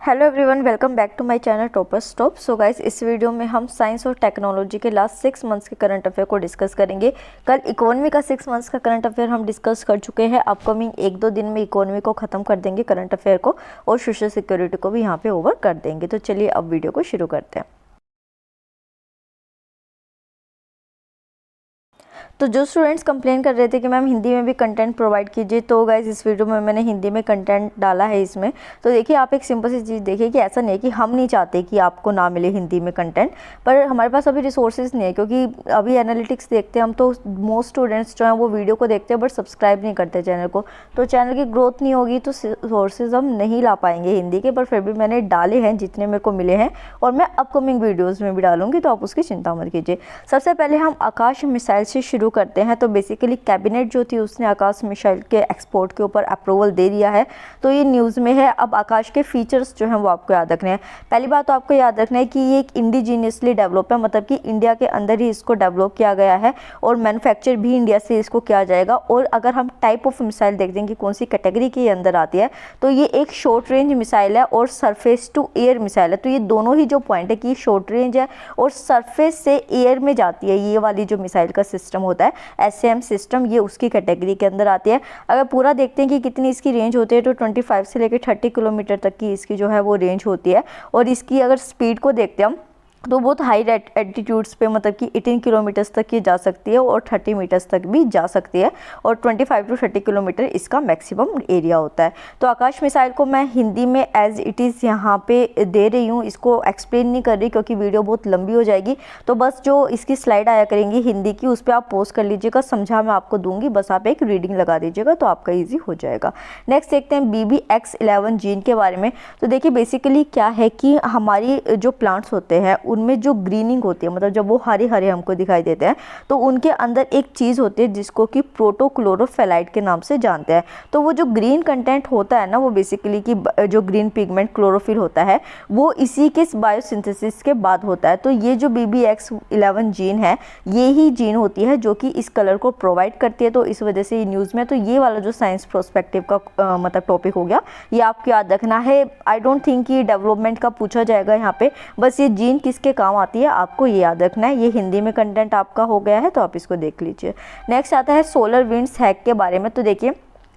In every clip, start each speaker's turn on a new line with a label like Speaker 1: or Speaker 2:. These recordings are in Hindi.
Speaker 1: Hello everyone, welcome back to my channel topper stop. So guys, इस वीडियो में हम साइंस और टेक्नोलॉजी के लास्ट 6 मंथ्स के करंट अफेयर को डिस्कस करेंगे। कल इकोनॉमी का 6 मंथ्स का करंट अफेयर हम डिस्कस कर चुके हैं। अपकमिंग 1-2 दिन में इकोनॉमी को ख़त्म कर देंगे करंट अफेयर को, और सोशल सिक्योरिटी को भी यहाँ पे ओवर कर देंगे। तो चलिए अब वीडियो को शुरू करते हैं। तो जो स्टूडेंट्स कंप्लेन कर रहे थे कि मैम हिंदी में भी कंटेंट प्रोवाइड कीजिए, तो गाइज इस वीडियो में मैंने हिंदी में कंटेंट डाला है इसमें। तो देखिए, आप एक सिंपल सी चीज़ देखिए कि ऐसा नहीं है कि हम नहीं चाहते कि आपको ना मिले हिंदी में कंटेंट, पर हमारे पास अभी रिसोर्सेज नहीं है, क्योंकि अभी एनालिटिक्स देखते हैं हम तो मोस्ट स्टूडेंट्स जो हैं वो वीडियो को देखते हैं बट सब्सक्राइब नहीं करते चैनल को। तो चैनल की ग्रोथ नहीं होगी तो सोर्सेज हम नहीं ला पाएंगे हिंदी के, पर फिर भी मैंने डाले हैं जितने मेरे को मिले हैं, और मैं अपकमिंग वीडियोज़ में भी डालूंगी, तो आप उसकी चिंता मत कीजिए। सबसे पहले हम आकाश मिसाइल से शुरू करते हैं। तो बेसिकली कैबिनेट जो थी उसने आकाश मिसाइल के एक्सपोर्ट के ऊपर अप्रूवल दे दिया है, तो ये न्यूज़ में है। अब आकाश के फीचर्स जो हैं वो आपको याद रखने हैं। पहली बात तो आपको याद रखना है कि ये एक इंडिजीनियसली डेवलप है, मतलब कि इंडिया के अंदर ही इसको डेवलप किया गया है और मैन्युफैक्चर भी इंडिया से इसको किया जाएगा। और अगर हम टाइप ऑफ मिसाइल देखते हैं कि कौन सी कैटेगरी के अंदर आती है, तो ये एक शॉर्ट रेंज मिसाइल है और सरफेस टू एयर मिसाइल है। तो ये दोनों ही जो पॉइंट है कि शॉर्ट रेंज है और सरफेस से एयर में जाती है, ये वाली जो मिसाइल का सिस्टम होता है SAM सिस्टम, ये उसकी कैटेगरी के अंदर आती है। अगर पूरा देखते हैं कि कितनी इसकी रेंज होती है, तो 25 से लेकर 30 किलोमीटर तक की इसकी जो है वो रेंज होती है। और इसकी अगर स्पीड को देखते हैं हम, तो बहुत हाई एल्टीट्यूड्स पे, मतलब कि 18 किलोमीटर्स तक ये जा सकती है और 30 मीटर्स तक भी जा सकती है, और 25 टू 30 किलोमीटर इसका मैक्सिमम एरिया होता है। तो आकाश मिसाइल को मैं हिंदी में एज इट इज़ यहाँ पे दे रही हूँ, इसको एक्सप्लेन नहीं कर रही क्योंकि वीडियो बहुत लंबी हो जाएगी। तो बस जो इसकी स्लाइड आया करेंगी हिंदी की, उस पर आप पोस्ट कर लीजिएगा, समझा मैं आपको दूंगी, बस आप एक रीडिंग लगा दीजिएगा तो आपका ईजी हो जाएगा। नेक्स्ट देखते हैं BBX-11 जीन के बारे में। तो देखिए, बेसिकली क्या है कि हमारी जो प्लांट्स होते हैं उनमें जो ग्रीनिंग होती है, मतलब जब वो हरे हरे हमको दिखाई देते हैं, तो उनके अंदर एक चीज़ होती है जिसको कि प्रोटोक्लोरोफेलाइट के नाम से जानते हैं। तो वो जो ग्रीन कंटेंट होता है ना, वो बेसिकली कि जो ग्रीन पिगमेंट क्लोरोफिल होता है, वो इसी के बायोसिंथेसिस के बाद होता है। तो ये जो BBX-11 जीन है, ये ही जीन होती है जो कि इस कलर को प्रोवाइड करती है। तो इस वजह से ये न्यूज़ में, तो ये वाला जो साइंस प्रोस्पेक्टिव का मतलब टॉपिक हो गया, ये आपको याद रखना है। आई डोंट थिंक कि डेवलपमेंट का पूछा जाएगा यहाँ पे, बस ये जीन किसके काम आती है आपको ये याद रखना है। ये हिंदी में कंटेंट आपका हो गया है, तो आप इसको देख लीजिए। नेक्स्ट आता है सोलर विंड्स हैक के बारे में। तो देखिए,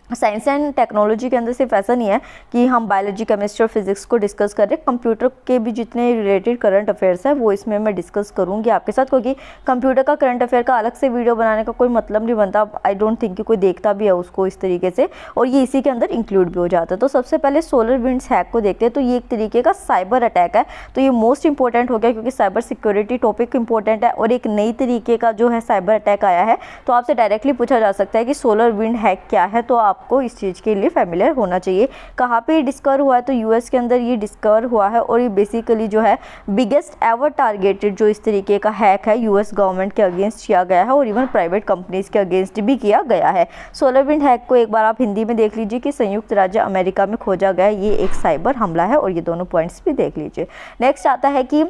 Speaker 1: साइंस एंड टेक्नोलॉजी के अंदर सिर्फ ऐसा नहीं है कि हम बायोलॉजी, केमिस्ट्री और फिजिक्स को डिस्कस कर रहे हैं, कंप्यूटर के भी जितने रिलेटेड करंट अफेयर्स है वो इसमें मैं डिस्कस करूंगी आपके साथ, क्योंकि कंप्यूटर का करंट अफेयर का अलग से वीडियो बनाने का कोई मतलब नहीं बनता। आई डोंट थिंक कि कोई देखता भी है उसको इस तरीके से, और ये इसी के अंदर इंक्लूड भी हो जाता है। तो सबसे पहले सोलर विंड्स हैक को देखते हैं। तो ये एक तरीके का साइबर अटैक है, तो ये मोस्ट इंपॉर्टेंट हो गया क्योंकि साइबर सिक्योरिटी टॉपिक इंपॉर्टेंट है, और एक नई तरीके का जो है साइबर अटैक आया है। तो आपसे डायरेक्टली पूछा जा सकता है कि सोलर विंड हैक क्या है, तो आपको इस चीज़ के लिए फैमिलियर होना चाहिए। कहाँ पे ये डिस्कवर हुआ है, तो यूएस के अंदर ये डिस्कवर हुआ है, और ये बेसिकली जो है बिगेस्ट एवर टारगेटेड जो इस तरीके का हैक है, यूएस गवर्नमेंट के अगेंस्ट किया गया है और इवन प्राइवेट कंपनीज के अगेंस्ट भी किया गया है। सोलर विंड हैक को एक बार आप हिंदी में देख लीजिए कि संयुक्त राज्य अमेरिका में खोजा गया ये एक साइबर हमला है, और ये दोनों पॉइंट्स भी देख लीजिए। नेक्स्ट आता है कि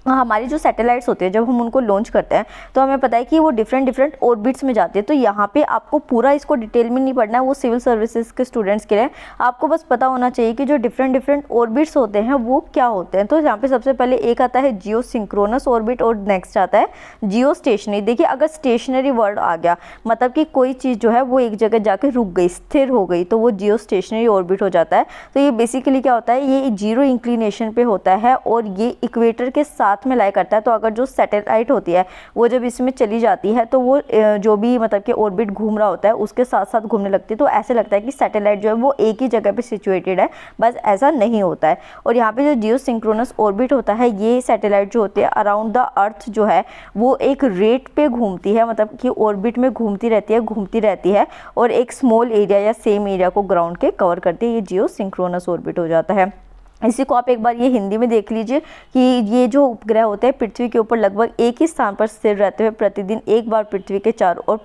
Speaker 1: हमारी जो सैटेलाइट्स होती है, जब हम उनको लॉन्च करते हैं तो हमें पता है कि वो डिफरेंट ऑर्बिट्स में जाती है। तो यहाँ पे आपको पूरा इसको डिटेल में नहीं पढ़ना है, वो सिविल सर्विसेज के स्टूडेंट्स के लिए आपको बस पता होना चाहिए कि जो डिफरेंट ऑर्बिट्स होते हैं वो क्या होते हैं। तो यहाँ पे सबसे पहले एक आता है जियो सिंक्रोनस ऑर्बिट, और नेक्स्ट आता है जियो स्टेशनरी। देखिए, अगर स्टेशनरी वर्ड आ गया, मतलब कि कोई चीज़ जो है वो एक जगह जाके रुक गई, स्थिर हो गई, तो वो जियो स्टेशनरी ऑर्बिट हो जाता है। तो ये बेसिकली क्या होता है, ये जीरो इंक्लिनेशन पे होता है और ये इक्वेटर के साथ में लाई करता है। तो अगर जो सैटेलाइट होती है वो जब इसमें चली जाती है, तो वो जो भी मतलब कि ऑर्बिट घूम रहा होता है उसके साथ साथ घूमने लगती है। तो ऐसे लगता है कि सैटेलाइट जो है वो एक ही जगह पे सिचुएटेड है, बस ऐसा नहीं होता है। और यहाँ पे जो जियो सिंक्रोनस ऑर्बिट होता है, ये सैटेलाइट जो होती है अराउंड द अर्थ जो है वो एक रेट पे घूमती है, मतलब कि ऑर्बिट में घूमती रहती है और एक स्मॉल एरिया या सेम एरिया को ग्राउंड के कवर करती है। ये जियो सिंक्रोनस ऑर्बिट हो जाता है। इसी को आप एक बार ये हिंदी में देख लीजिए कि ये जो उपग्रह होते हैं पृथ्वी के ऊपर लगभग एक ही स्थान पर स्थिर रहते हुए प्रतिदिन एक बार पृथ्वी के चारों ओर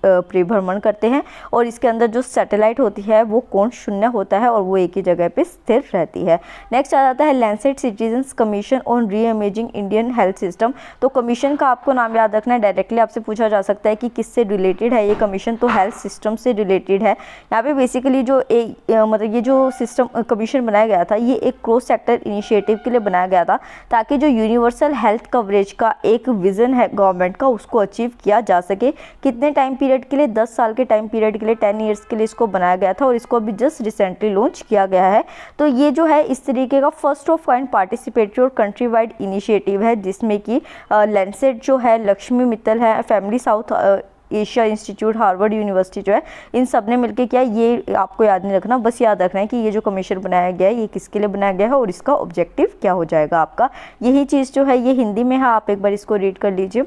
Speaker 1: परिभ्रमण करते हैं, और इसके अंदर जो सैटेलाइट होती है वो कोण शून्य होता है और वो एक ही जगह पे स्थिर रहती है। नेक्स्ट आ जाता है लैंसेट सिटीजन्स कमीशन ऑन री इमेजिंग इंडियन हेल्थ सिस्टम। तो कमीशन का आपको नाम याद रखना है, डायरेक्टली आपसे पूछा जा सकता है कि किससे रिलेटेड है ये कमीशन, तो हेल्थ सिस्टम से रिलेटेड है। यहाँ पे बेसिकली जो मतलब ये जो सिस्टम कमीशन बनाया गया था, ये एक क्रॉस सेक्टर इनिशिएटिव के लिए बनाया गया था, ताकि जो यूनिवर्सल हेल्थ कवरेज का एक विज़न है गवर्नमेंट का, उसको अचीव किया जा सके। कितने टाइम पीरियड के लिए? 10 साल के टाइम पीरियड के लिए, 10 ईयर्स के लिए इसको बनाया गया था और इसको अभी जस्ट रिसेंटली लॉन्च किया गया है। तो ये जो है इस तरीके का फर्स्ट ऑफ काइंड पार्टिसिपेटरी और कंट्री वाइड इनिशिएटिव है, जिसमें कि लैंडसेट जो है, लक्ष्मी मित्तल है, family south Asia institute, Harvard university जो है, इन सब ने मिलकर किया। ये आपको याद नहीं रखना, बस याद रखना है कि ये जो कमीशन बनाया गया है ये किसके लिए बनाया गया है और इसका ऑब्जेक्टिव क्या हो जाएगा आपका। यही चीज़ जो है ये हिंदी में है, आप एक बार इसको रीड कर लीजिए।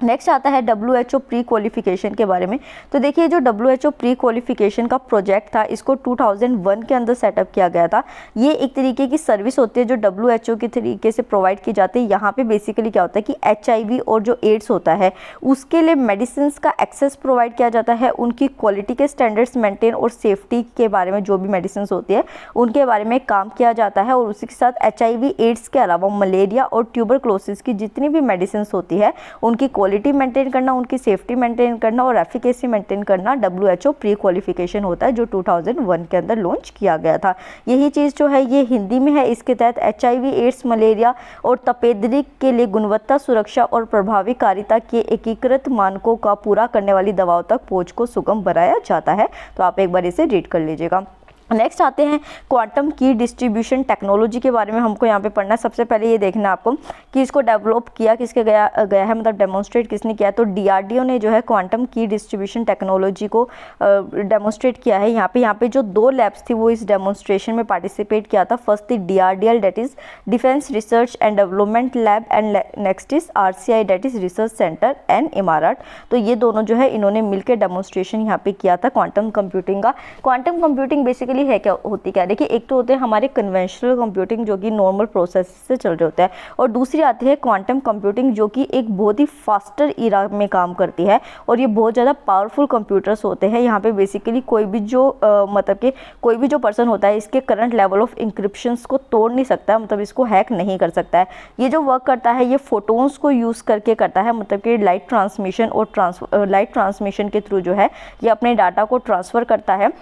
Speaker 1: नेक्स्ट आता है WHO प्री क्वालिफिकेशन के बारे में। तो देखिए जो WHO प्री क्वालिफिकेशन का प्रोजेक्ट था, इसको 2001 के अंदर सेटअप किया गया था। ये एक तरीके की सर्विस होती है जो WHO के तरीके से प्रोवाइड की जाती है। यहाँ पे बेसिकली क्या होता है कि HIV और जो एड्स होता है उसके लिए मेडिसिन का एक्सेस प्रोवाइड किया जाता है, उनकी क्वालिटी के स्टैंडर्ड्स मेंटेन और सेफ्टी के बारे में जो भी मेडिसिन होती है उनके बारे में काम किया जाता है। और उसी के साथ HIV एड्स के अलावा मलेरिया और ट्यूबरक्लोसिस की जितनी भी मेडिसिन होती है उनकी क्वालिटी मेंटेन करना, उनकी सेफ्टी मेंटेन करना और एफिकेसी मेंटेन करना WHO प्री क्वालिफिकेशन होता है, जो 2001 के अंदर लॉन्च किया गया था। यही चीज़ जो है ये हिंदी में है। इसके तहत HIV एड्स, मलेरिया और तपेदिक के लिए गुणवत्ता, सुरक्षा और प्रभावकारिता के एकीकृत मानकों का पूरा करने वाली दवाओं तक पहुंच को सुगम बनाया जाता है। तो आप एक बार इसे रीड कर लीजिएगा। नेक्स्ट आते हैं क्वांटम की डिस्ट्रीब्यूशन टेक्नोलॉजी के बारे में हमको यहाँ पे पढ़ना है। सबसे पहले ये देखना है आपको कि इसको डेवलप किया किसके गया है, मतलब डेमोन्स्ट्रेट किसने किया। तो DRDO ने जो है क्वांटम की डिस्ट्रीब्यूशन टेक्नोलॉजी को डेमोन्स्ट्रेट किया है। यहाँ पे जो 2 लैब्स थी वो इस डेमोन्स्ट्रेशन में पार्टिसिपेट किया था। फर्स्ट थी DRDL, that is defence research and development lab, and next is RCI, that is research centre and इमारत। तो ये दोनों जो है इन्होंने मिलकर डेमोन्स्ट्रेशन यहाँ पे किया था क्वांटम कंप्यूटिंग का। क्वांटम कंप्यूटिंग बेसिकली है क्या होती क्या, देखिए एक तो होते हैं हमारे कन्वेंशनल कंप्यूटिंग जो कि नॉर्मल प्रोसेस से चल रहे होते हैं, और दूसरी आती है क्वांटम कंप्यूटिंग जो कि एक बहुत ही फास्टर इरा में काम करती है और ये बहुत ज़्यादा पावरफुल कंप्यूटर्स होते हैं। यहाँ पे बेसिकली कोई भी जो मतलब कि कोई भी जो पर्सन होता है इसके करंट लेवल ऑफ इंक्रिप्शंस को तोड़ नहीं सकता, मतलब इसको हैक नहीं कर सकता है। ये जो वर्क करता है ये फोटोन्स को यूज़ करके करता है, मतलब कि लाइट ट्रांसमिशन और लाइट ट्रांसमिशन के थ्रू जो है ये अपने डाटा को ट्रांसफ़र करता है।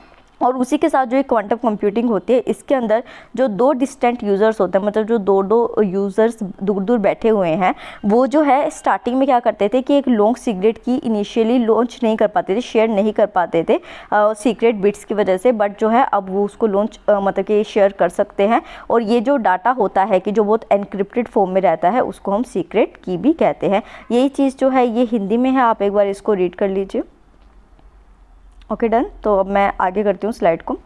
Speaker 1: और उसी के साथ जो एक क्वांटम कंप्यूटिंग होती है इसके अंदर जो 2 डिस्टेंट यूज़र्स होते हैं, मतलब जो दो यूज़र्स दूर दूर बैठे हुए हैं, वो जो है स्टार्टिंग में क्या करते थे कि एक लॉन्ग सीक्रेट की इनिशियली लॉन्च नहीं कर पाते थे, शेयर नहीं कर पाते थे सीक्रेट बिट्स की वजह से, बट जो है अब वो उसको लॉन्च मतलब कि शेयर कर सकते हैं। और ये जो डाटा होता है कि जो बहुत एनक्रिप्टेड फॉर्म में रहता है उसको हम सीक्रेट की भी कहते हैं। यही चीज़ जो है ये हिंदी में है, आप एक बार इसको रीड कर लीजिए। Okay done. तो अब मैं आगे करती हूँ स्लाइड को।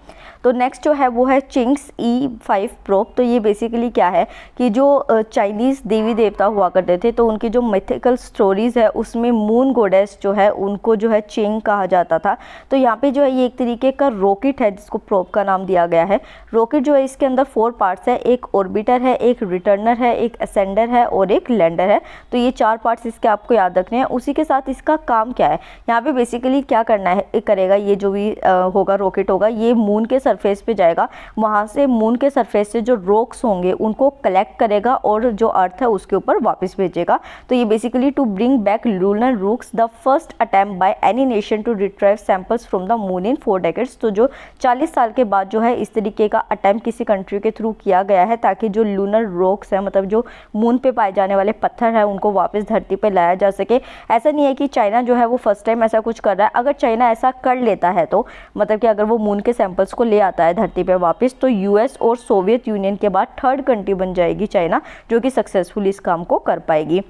Speaker 1: तो नेक्स्ट जो है वो है चिंग्स E5 प्रोब। तो ये बेसिकली क्या है कि जो चाइनीज़ देवी देवता हुआ करते थे तो उनकी जो मिथिकल स्टोरीज़ है उसमें मून गोडेस जो है उनको जो है चिंग कहा जाता था। तो यहाँ पे जो है ये एक तरीके का रॉकेट है जिसको प्रोब का नाम दिया गया है। रॉकेट जो है इसके अंदर 4 पार्ट्स है, एक ऑर्बिटर है, एक रिटर्नर है, एक असेंडर है और एक लैंडर है। तो ये 4 पार्ट्स इसके आपको याद रखने हैं। उसी के साथ इसका काम क्या है, यहाँ पे बेसिकली क्या करना है करेगा, ये जो भी होगा रॉकेट होगा ये मून के सरफेस पे जाएगा, वहाँ से मून के सरफेस से जो रॉक्स होंगे उनको कलेक्ट करेगा और जो अर्थ है उसके ऊपर वापस भेजेगा। तो ये basically to bring back lunar rocks, the first attempt by any nation to retrieve samples from the moon in 4 decades. तो जो 40 साल के बाद जो है इस तरीके का अटेम्प्ट किसी कंट्री के थ्रू किया गया है ताकि जो लूनर रॉक्स है, मतलब जो मून पे पाए जाने वाले पत्थर है, उनको वापस धरती पर लाया जा सके। ऐसा नहीं है कि चाइना जो है वो फर्स्ट टाइम ऐसा कुछ कर रहा है। अगर चाइना ऐसा कर लेता है तो मतलब कि अगर वो मून के सैंपल्स को ले आता है धरती पे वापस, तो US और सोवियत यूनियन के बाद 3rd कंट्री बन जाएगी चाइना, जो कि सक्सेसफुल इस काम को कर पाएगी।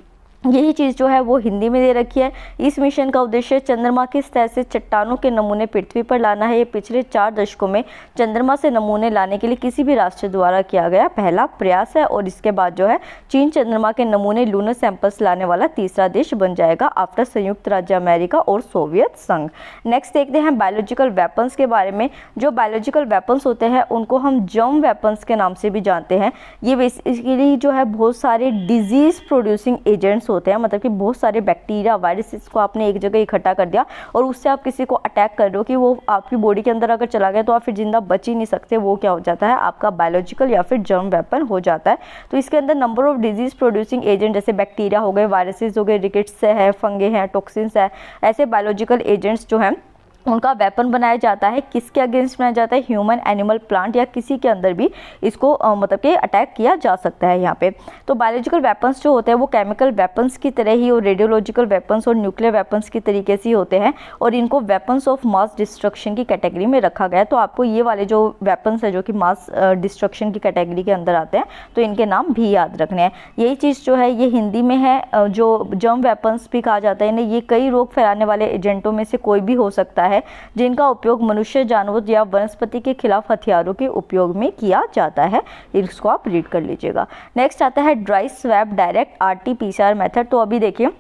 Speaker 1: यही चीज़ जो है वो हिंदी में दे रखी है। इस मिशन का उद्देश्य चंद्रमा की सतह से चट्टानों के नमूने पृथ्वी पर लाना है। ये पिछले 4 दशकों में चंद्रमा से नमूने लाने के लिए किसी भी राष्ट्र द्वारा किया गया पहला प्रयास है। और इसके बाद जो है चीन चंद्रमा के नमूने लूनर सैंपल्स लाने वाला तीसरा देश बन जाएगा आफ्टर संयुक्त राज्य अमेरिका और सोवियत संघ। नेक्स्ट देखते हैं बायोलॉजिकल वेपन्स के बारे में। जो बायोलॉजिकल वेपन्स होते हैं उनको हम जर्म वेपन्स के नाम से भी जानते हैं। ये बेसिकली जो है बहुत सारे डिजीज प्रोड्यूसिंग एजेंट्स होते हैं, मतलब कि बहुत सारे बैक्टीरिया वायरसेस को आपने एक जगह इकट्ठा कर दिया और उससे आप किसी को अटैक कर रहे हो कि वो आपकी बॉडी के अंदर अगर चला गया तो आप फिर जिंदा बच ही नहीं सकते। वो क्या हो जाता है, आपका बायोलॉजिकल या फिर जर्म वेपन हो जाता है। तो इसके अंदर number of disease producing agent जैसे बैक्टीरिया हो गए, वायरसेस हो गए, रिकेट्स है, फंगे हैं, टॉक्सिन्स है, ऐसे बायोलॉजिकल एजेंट्स जो हैं उनका वेपन बनाया जाता है। किसके अगेंस्ट बनाया जाता है? ह्यूमन, एनिमल, प्लांट या किसी के अंदर भी इसको मतलब कि अटैक किया जा सकता है यहाँ पे। तो बायोलॉजिकल वेपन्स जो होते हैं वो केमिकल वेपन्स की तरह ही और रेडियोलॉजिकल वेपन्स और न्यूक्लियर वेपन्स की तरीके से ही होते हैं और इनको वेपन्स ऑफ मास डिस्ट्रक्शन की कैटेगरी में रखा गया है। तो आपको ये वाले जो वेपन्स है जो कि मास डिस्ट्रक्शन की कैटेगरी के अंदर आते हैं तो इनके नाम भी याद रखने हैं। यही चीज़ जो है ये हिंदी में है, जो जर्म वेपन्स भी कहा जाता है। ये कई रोग फैलाने वाले एजेंटों में से कोई भी हो सकता है जिनका उपयोग मनुष्य, जानवर या वनस्पति के खिलाफ हथियारों के उपयोग में किया जाता है। इसको आप रीड कर लीजिएगा। नेक्स्ट आता है dry swab direct RT-PCR method. तो अभी देखिए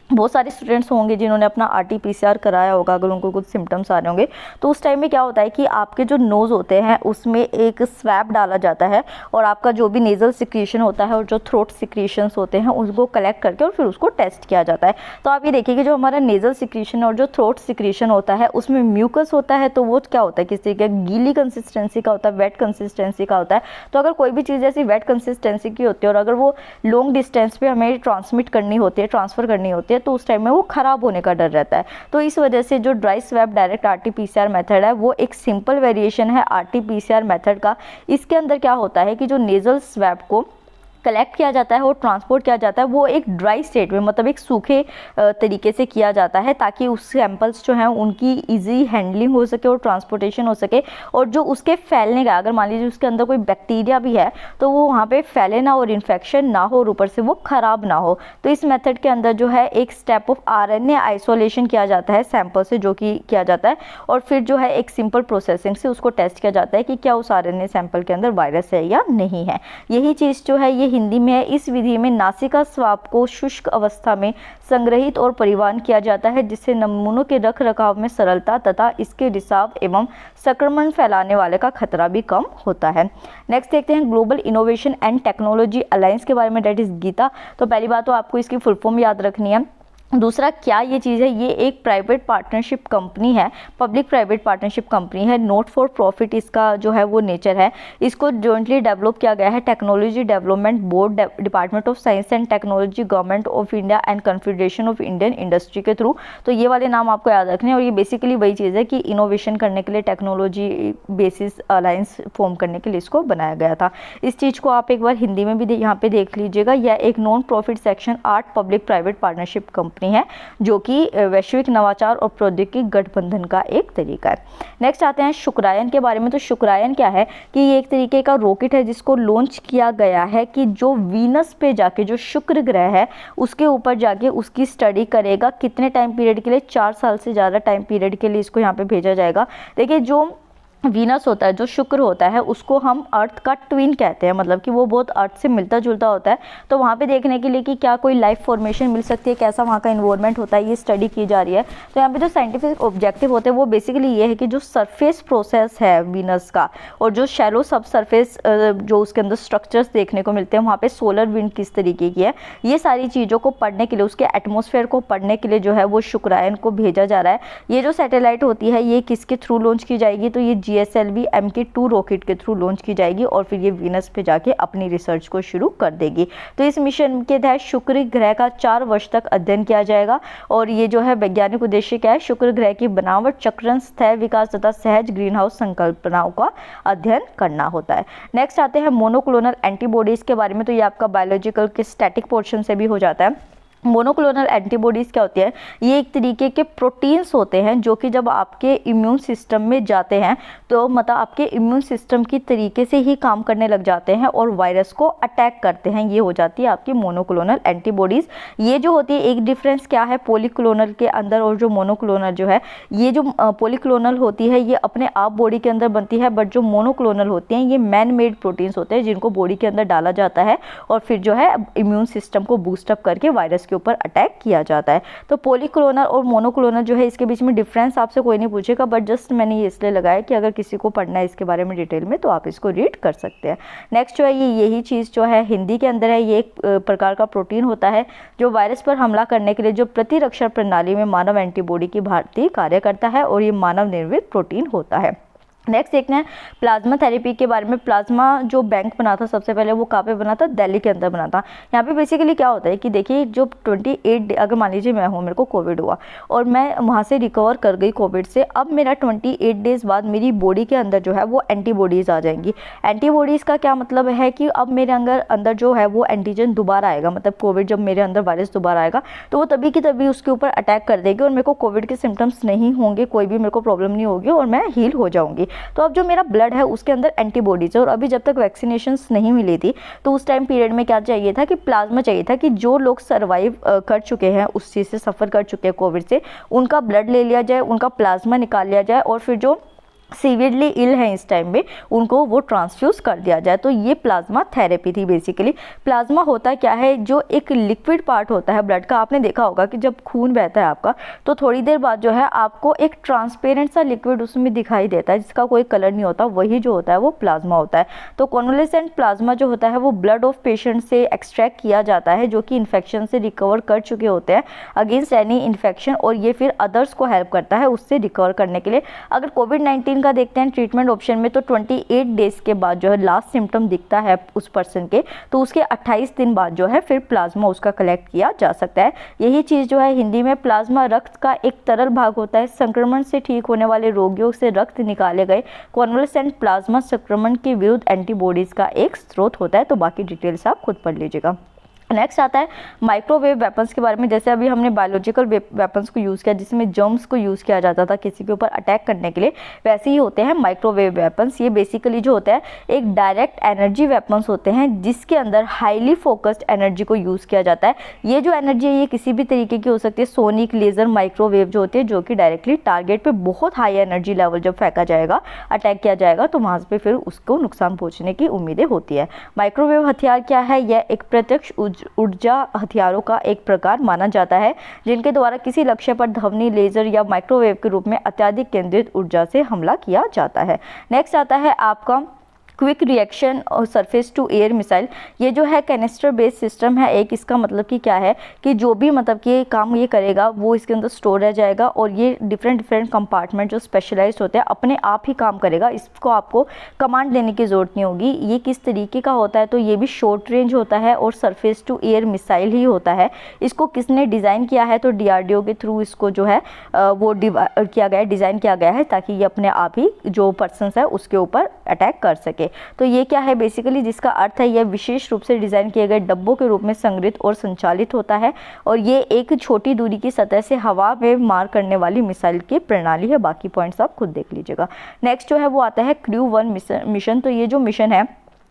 Speaker 1: बहुत सारे स्टूडेंट्स होंगे जिन्होंने अपना RT-PCR कराया होगा, अगर उनको कुछ सिम्टम्स आ रहे होंगे तो उस टाइम में क्या होता है कि आपके जो नोज़ होते हैं उसमें एक स्वैब डाला जाता है और आपका जो भी नेज़ल सिक्रीशन होता है और जो थ्रोट सिक्रीशंस होते हैं उसको कलेक्ट करके और फिर उसको टेस्ट किया जाता है। तो आप ये देखिए कि जो हमारा नेज़ल सिक्रीशन और जो थ्रोट सिक्रीशन होता है उसमें म्यूकस होता है, तो वो क्या होता है, किसी का गीली कंसिस्टेंसी का होता है, वेट कंसिस्टेंसी का होता है। तो अगर कोई भी चीज़ ऐसी वेट कंसिस्टेंसी की होती है और अगर वो लॉन्ग डिस्टेंस पे हमें ट्रांसमिट करनी होती है, ट्रांसफ़र करनी होती है, तो उस टाइम में वो ख़राब होने का डर रहता है। तो इस वजह से जो dry swab direct RT-PCR method है वो एक सिंपल वेरिएशन है RT-PCR मेथड का। इसके अंदर क्या होता है कि जो नेज़ल स्वैब को कलेक्ट किया जाता है और ट्रांसपोर्ट किया जाता है वो एक ड्राई स्टेट में, मतलब एक सूखे तरीके से किया जाता है ताकि उस सैंपल्स जो हैं उनकी इजी हैंडलिंग हो सके और ट्रांसपोर्टेशन हो सके और जो उसके फैलने का, अगर मान लीजिए उसके अंदर कोई बैक्टीरिया भी है तो वो वहाँ पे फैले ना और इन्फेक्शन ना हो और ऊपर से वो ख़राब ना हो। तो इस मेथड के अंदर जो है एक स्टेप ऑफ RNA आइसोलेशन किया जाता है सैंपल से, जो कि किया जाता है और फिर जो है एक सिंपल प्रोसेसिंग से उसको टेस्ट किया जाता है कि क्या उस RNA सैंपल के अंदर वायरस है या नहीं है। यही चीज़ जो है ये हिंदी में है। इस विधि में नासिका स्वाब को शुष्क अवस्था में संग्रहित और परिवहन किया जाता है जिससे नमूनों के रख रखाव में सरलता तथा इसके रिसाव एवं संक्रमण फैलाने वाले का खतरा भी कम होता है। नेक्स्ट देखते हैं global innovation and technology alliance के बारे में, डेट इज गीता। तो पहली बात तो आपको इसकी फुल फॉर्म याद रखनी है। दूसरा क्या ये चीज़ है, ये एक प्राइवेट पार्टनरशिप कंपनी है, पब्लिक प्राइवेट पार्टनरशिप कंपनी है, नॉट फॉर प्रॉफिट इसका जो है वो नेचर है। इसको जॉइंटली डेवलप किया गया है technology development board, department of science and technology, government of India and confederation of Indian industry के थ्रू। तो ये वाले नाम आपको याद रखने हैं और ये बेसिकली वही चीज़ है कि इनोवेशन करने के लिए टेक्नोलॉजी बेसिस अलायंस फॉर्म करने के लिए इसको बनाया गया था। इस चीज़ को आप एक बार हिंदी में भी यहाँ पे देख लीजिएगा। यह एक non profit section 8 public private partnership company है जो कि वैश्विक नवाचार और प्रौद्योगिकी गठबंधन का एक तरीका है। नेक्स्ट आते हैं शुक्रायन के बारे में। तो शुक्रायन क्या है कि ये एक तरीके का रॉकेट है जिसको लॉन्च किया गया है कि जो वीनस पे जाके, जो शुक्र ग्रह है उसके ऊपर जाके उसकी स्टडी करेगा। कितने टाइम पीरियड के लिए? 4 साल से ज़्यादा टाइम पीरियड के लिए इसको यहाँ पे भेजा जाएगा। देखिए जो वीनस होता है, जो शुक्र होता है, उसको हम अर्थ का ट्विन कहते हैं, मतलब कि वो बहुत अर्थ से मिलता जुलता होता है। तो वहाँ पे देखने के लिए कि क्या कोई लाइफ फॉर्मेशन मिल सकती है, कैसा वहाँ का इन्वायरमेंट होता है, ये स्टडी की जा रही है। तो यहाँ पे जो साइंटिफिक ऑब्जेक्टिव होते हैं वो बेसिकली ये है कि जो सरफेस प्रोसेस है वीनस का और जो शैलो सब सरफेस जो उसके अंदर स्ट्रक्चर्स देखने को मिलते हैं, वहाँ पे सोलर विंड किस तरीके की है, ये सारी चीज़ों को पढ़ने के लिए, उसके एटमॉस्फेयर को पढ़ने के लिए जो है वो शुक्रायन को भेजा जा रहा है। ये जो सैटेलाइट होती है ये किसके थ्रू लॉन्च की जाएगी? तो ये GSLV MK2 रॉकेट के थ्रू लॉन्च की जाएगी और फिर ये वीनस पे जाके अपनी रिसर्च को शुरू कर देगी। तो इस मिशन के तहत शुक्र ग्रह का 4 वर्ष तक अध्ययन किया जाएगा और ये जो है वैज्ञानिक उद्देश्य क्या है? शुक्र ग्रह की बनावट, चक्रण, स्थैय विकास तथा सहज ग्रीन हाउस संकल्पनाओं का अध्ययन करना होता है। नेक्स्ट आते हैं मोनोक्लोनल एंटीबॉडीज के बारे में। तो ये आपका बायोलॉजिकल के स्टैटिक पोर्शन से भी हो जाता है। मोनोक्लोनल एंटीबॉडीज़ क्या होती है? ये एक तरीके के प्रोटीन्स होते हैं जो कि जब आपके इम्यून सिस्टम में जाते हैं तो मतलब आपके इम्यून सिस्टम की तरीके से ही काम करने लग जाते हैं और वायरस को अटैक करते हैं। ये हो जाती है आपकी मोनोक्लोनल एंटीबॉडीज़। ये जो होती है, एक डिफरेंस क्या है पॉलीक्लोनल के अंदर और जो मोनोक्लोनल जो है, ये जो पॉलीक्लोनल होती है ये अपने आप बॉडी के अंदर बनती है, बट जो मोनोक्लोनल होती हैं ये मैन मेड प्रोटीन्स होते हैं जिनको बॉडी के अंदर डाला जाता है और फिर जो है इम्यून सिस्टम को बूस्टअप करके वायरस के ऊपर अटैक किया जाता है। तो पॉलीक्लोनल और मोनोक्लोनल जो है इसके बीच में डिफरेंस आपसे कोई नहीं पूछेगा, बट जस्ट मैंने ये इसलिए लगाया कि अगर किसी को पढ़ना है इसके बारे में डिटेल में तो आप इसको रीड कर सकते हैं। नेक्स्ट जो है ये यही चीज़ जो है हिंदी के अंदर है, ये एक प्रकार का प्रोटीन होता है जो वायरस पर हमला करने के लिए जो प्रतिरक्षा प्रणाली में मानव एंटीबॉडी की भांति कार्य करता है और ये मानव निर्मित प्रोटीन होता है। नेक्स्ट देखते हैं प्लाज्मा थेरेपी के बारे में। प्लाज्मा जो बैंक बना था सबसे पहले वो कहाँ पे बना था, दिल्ली के अंदर बना था। यहाँ पे बेसिकली क्या होता है कि देखिए जो 28 अगर मान लीजिए मैं हूँ, मेरे को कोविड हुआ और मैं वहाँ से रिकवर कर गई कोविड से, अब मेरा 28 डेज़ बाद मेरी बॉडी के अंदर जो है वो एंटीबॉडीज़ आ जाएंगी। एंटीबॉडीज़ का क्या मतलब है कि अब मेरे अंदर जो है वो एंटीजन दोबारा आएगा, मतलब कोविड जब मेरे अंदर वायरस दोबारा आएगा तो वो तभी की तभी उसके ऊपर अटैक कर देगी और मेरे को कोविड के सिम्टम्स नहीं होंगे, कोई भी मेरे को प्रॉब्लम नहीं होगी और मैं हील हो जाऊँगी। तो अब जो मेरा ब्लड है उसके अंदर एंटीबॉडीज है, और अभी जब तक वैक्सीनेशंस नहीं मिली थी तो उस टाइम पीरियड में क्या चाहिए था कि प्लाज्मा चाहिए था, कि जो लोग सर्वाइव कर चुके हैं, उस चीज़ से सफ़र कर चुके हैं कोविड से, उनका ब्लड ले लिया जाए, उनका प्लाज्मा निकाल लिया जाए और फिर जो सीवियरली इल है इस टाइम में उनको वो ट्रांसफ्यूज़ कर दिया जाए। तो ये प्लाज्मा थेरेपी थी बेसिकली। प्लाज्मा होता क्या है, जो एक लिक्विड पार्ट होता है ब्लड का। आपने देखा होगा कि जब खून बहता है आपका तो थोड़ी देर बाद जो है आपको एक ट्रांसपेरेंट सा लिक्विड उसमें दिखाई देता है जिसका कोई कलर नहीं होता, वही जो होता है वो प्लाज्मा होता है। तो कॉन्वलेसेंट प्लाज्मा जो होता है वो ब्लड ऑफ पेशेंट से एक्सट्रैक्ट किया जाता है जो कि इन्फेक्शन से रिकवर कर चुके होते हैं अगेंस्ट एनी इन्फेक्शन, और ये फिर अदर्स को हेल्प करता है उससे रिकवर करने के लिए। अगर कोविड-19 का देखते हैं ट्रीटमेंट ऑप्शन में तो 28 डेज के बाद जो है लास्ट सिम्टम दिखता है उस पर्सन के, तो उसके 28 दिन बाद जो है फिर प्लाज्मा उसका कलेक्ट किया जा सकता है। यही चीज़ जो है हिंदी में प्लाज्मा रक्त का एक तरल भाग होता है। संक्रमण से ठीक होने वाले रोगियों से रक्त निकाले गए कॉन्वलेसेंट प्लाज्मा संक्रमण के विरुद्ध एंटीबॉडीज़ का एक स्रोत होता है। तो बाकी डिटेल्स आप खुद पढ़ लीजिएगा। नेक्स्ट आता है माइक्रोवेव वेपन्स के बारे में। जैसे अभी हमने बायोलॉजिकल वेपन्स को यूज़ किया जिसमें जर्म्स को यूज़ किया जाता था किसी के ऊपर अटैक करने के लिए, वैसे ही होते हैं माइक्रोवेव वेपन्स। ये बेसिकली जो होता है एक डायरेक्ट एनर्जी वेपन्स होते हैं जिसके अंदर हाईली फोकस्ड एनर्जी को यूज़ किया जाता है। ये जो एनर्जी है ये किसी भी तरीके की हो सकती है, सोनिक, लेज़र, माइक्रोवेव जो होती है, जो कि डायरेक्टली टारगेट पर बहुत हाई एनर्जी लेवल जब फेंका जाएगा, अटैक किया जाएगा तो वहाँ पर फिर उसको नुकसान पहुँचने की उम्मीदें होती है। माइक्रोवेव हथियार क्या है, यह एक प्रत्यक्ष ऊर्जा हथियारों का एक प्रकार माना जाता है जिनके द्वारा किसी लक्ष्य पर ध्वनि, लेजर या माइक्रोवेव के रूप में अत्यधिक केंद्रित ऊर्जा से हमला किया जाता है। नेक्स्ट आता है आपका क्विक रिएक्शन और सरफेस टू एयर मिसाइल। ये जो है कैनिस्टर बेस्ड सिस्टम है एक। इसका मतलब कि क्या है कि जो भी मतलब कि काम ये करेगा वो इसके अंदर स्टोर रह जाएगा और ये डिफरेंट कंपार्टमेंट जो स्पेशलाइज्ड होते हैं अपने आप ही काम करेगा। इसको आपको कमांड देने की ज़रूरत नहीं होगी। ये किस तरीके का होता है तो ये भी शॉर्ट रेंज होता है और सरफेस टू एयर मिसाइल ही होता है। इसको किसने डिज़ाइन किया है तो DRDO के थ्रू इसको जो है वो डिज़ाइन किया गया है ताकि ये अपने आप ही जो पर्सन है उसके ऊपर अटैक कर सके। तो ये क्या है बेसिकली, जिसका अर्थ है यह विशेष रूप से डिज़ाइन किए गए डब्बों के रूप में संग्रहित और संचालित होता है और ये एक छोटी दूरी की सतह से हवा में मार करने वाली मिसाइल की प्रणाली है। बाकी पॉइंट्स आप खुद देख लीजिएगा। नेक्स्ट जो है वो आता है क्रू 1 मिशन। तो ये जो मिशन है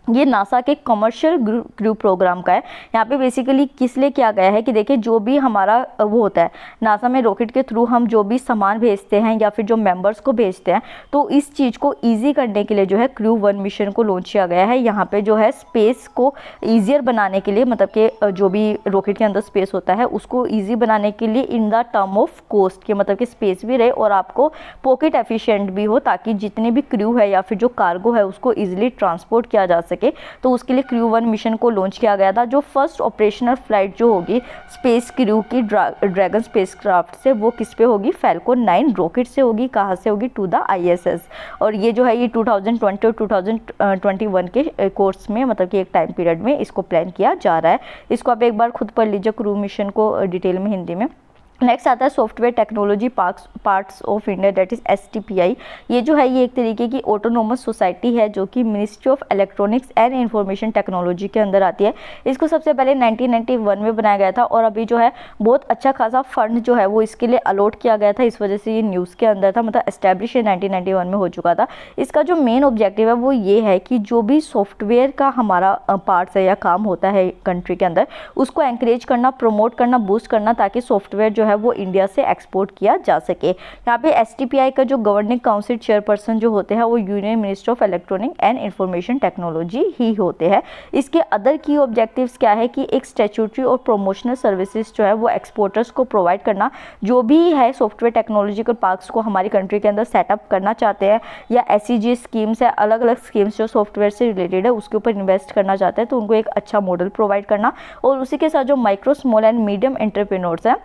Speaker 1: ये नासा के कमर्शियल क्रू प्रोग्राम का है। यहाँ पे बेसिकली किस लिए किया गया है कि देखिए जो भी हमारा वो होता है नासा में रॉकेट के थ्रू हम जो भी सामान भेजते हैं या फिर जो मेंबर्स को भेजते हैं, तो इस चीज़ को इजी करने के लिए जो है क्रू 1 मिशन को लॉन्च किया गया है। यहाँ पे जो है स्पेस को ईजियर बनाने के लिए, मतलब कि जो भी रॉकेट के अंदर स्पेस होता है उसको ईजी बनाने के लिए in the term of cost के, मतलब कि स्पेस भी रहे और आपको पॉकेट एफिशिएंट भी हो ताकि जितने भी क्रू है या फिर जो कार्गो है उसको ईजिली ट्रांसपोर्ट किया जा सके। तो उसके लिए क्रू 1 मिशन को लॉन्च किया गया था। जो फर्स्ट ऑपरेशनल फ्लाइट जो होगी स्पेस क्रू की ड्रैगन स्पेसक्राफ्ट से, वो किस पे होगी, फैल्कन 9 रॉकेट से होगी। कहाँ से होगी, टू द ISS। और ये जो है ये 2020 और 2021 के कोर्स में, मतलब कि एक टाइम पीरियड में इसको प्लान किया जा रहा है। इसको आप एक बार खुद पढ़ लीजिए क्रू मिशन को डिटेल में हिंदी में। नेक्स्ट आता है software technology parts of India, that is STPI। ये जो है ये एक तरीके की ऑटोनोमस सोसाइटी है जो कि ministry of electronics and information technology के अंदर आती है। इसको सबसे पहले 1991 में बनाया गया था और अभी जो है बहुत अच्छा खासा फंड जो है वो इसके लिए अलॉट किया गया था, इस वजह से ये न्यूज़ के अंदर था, मतलब एस्टैब्लिश 1991 में हो चुका था। इसका जो मेन ऑब्जेक्टिव है वो ये है कि जो भी सॉफ्टवेयर का हमारा पार्ट्स है या काम होता है कंट्री के अंदर, उसको एनकरेज करना, प्रमोट करना, बूस्ट करना ताकि सॉफ्टवेयर जो है वो इंडिया से एक्सपोर्ट किया जा सके। यहाँ पे STPI का जो गवर्निंग काउंसिल चेयरपर्सन जो होते हैं वो union minister of electronic and information technology ही होते हैं। इसके अदर की ऑब्जेक्टिव्स क्या है कि एक स्टैट्यूटरी और प्रोमोशनल सर्विसेज जो है वो एक्सपोर्टर्स को प्रोवाइड करना, जो भी है सॉफ्टवेयर टेक्नोलॉजिकल पार्क्स को हमारी कंट्री के अंदर सेटअप करना चाहते हैं या SEG स्कीम्स है, अलग अलग स्कीम्स जो सॉफ्टवेयर से रिलेटेड है उसके ऊपर इन्वेस्ट करना चाहते हैं तो उनको एक अच्छा मॉडल प्रोवाइड करना। और उसी के साथ जो micro, small and medium entrepreneurs हैं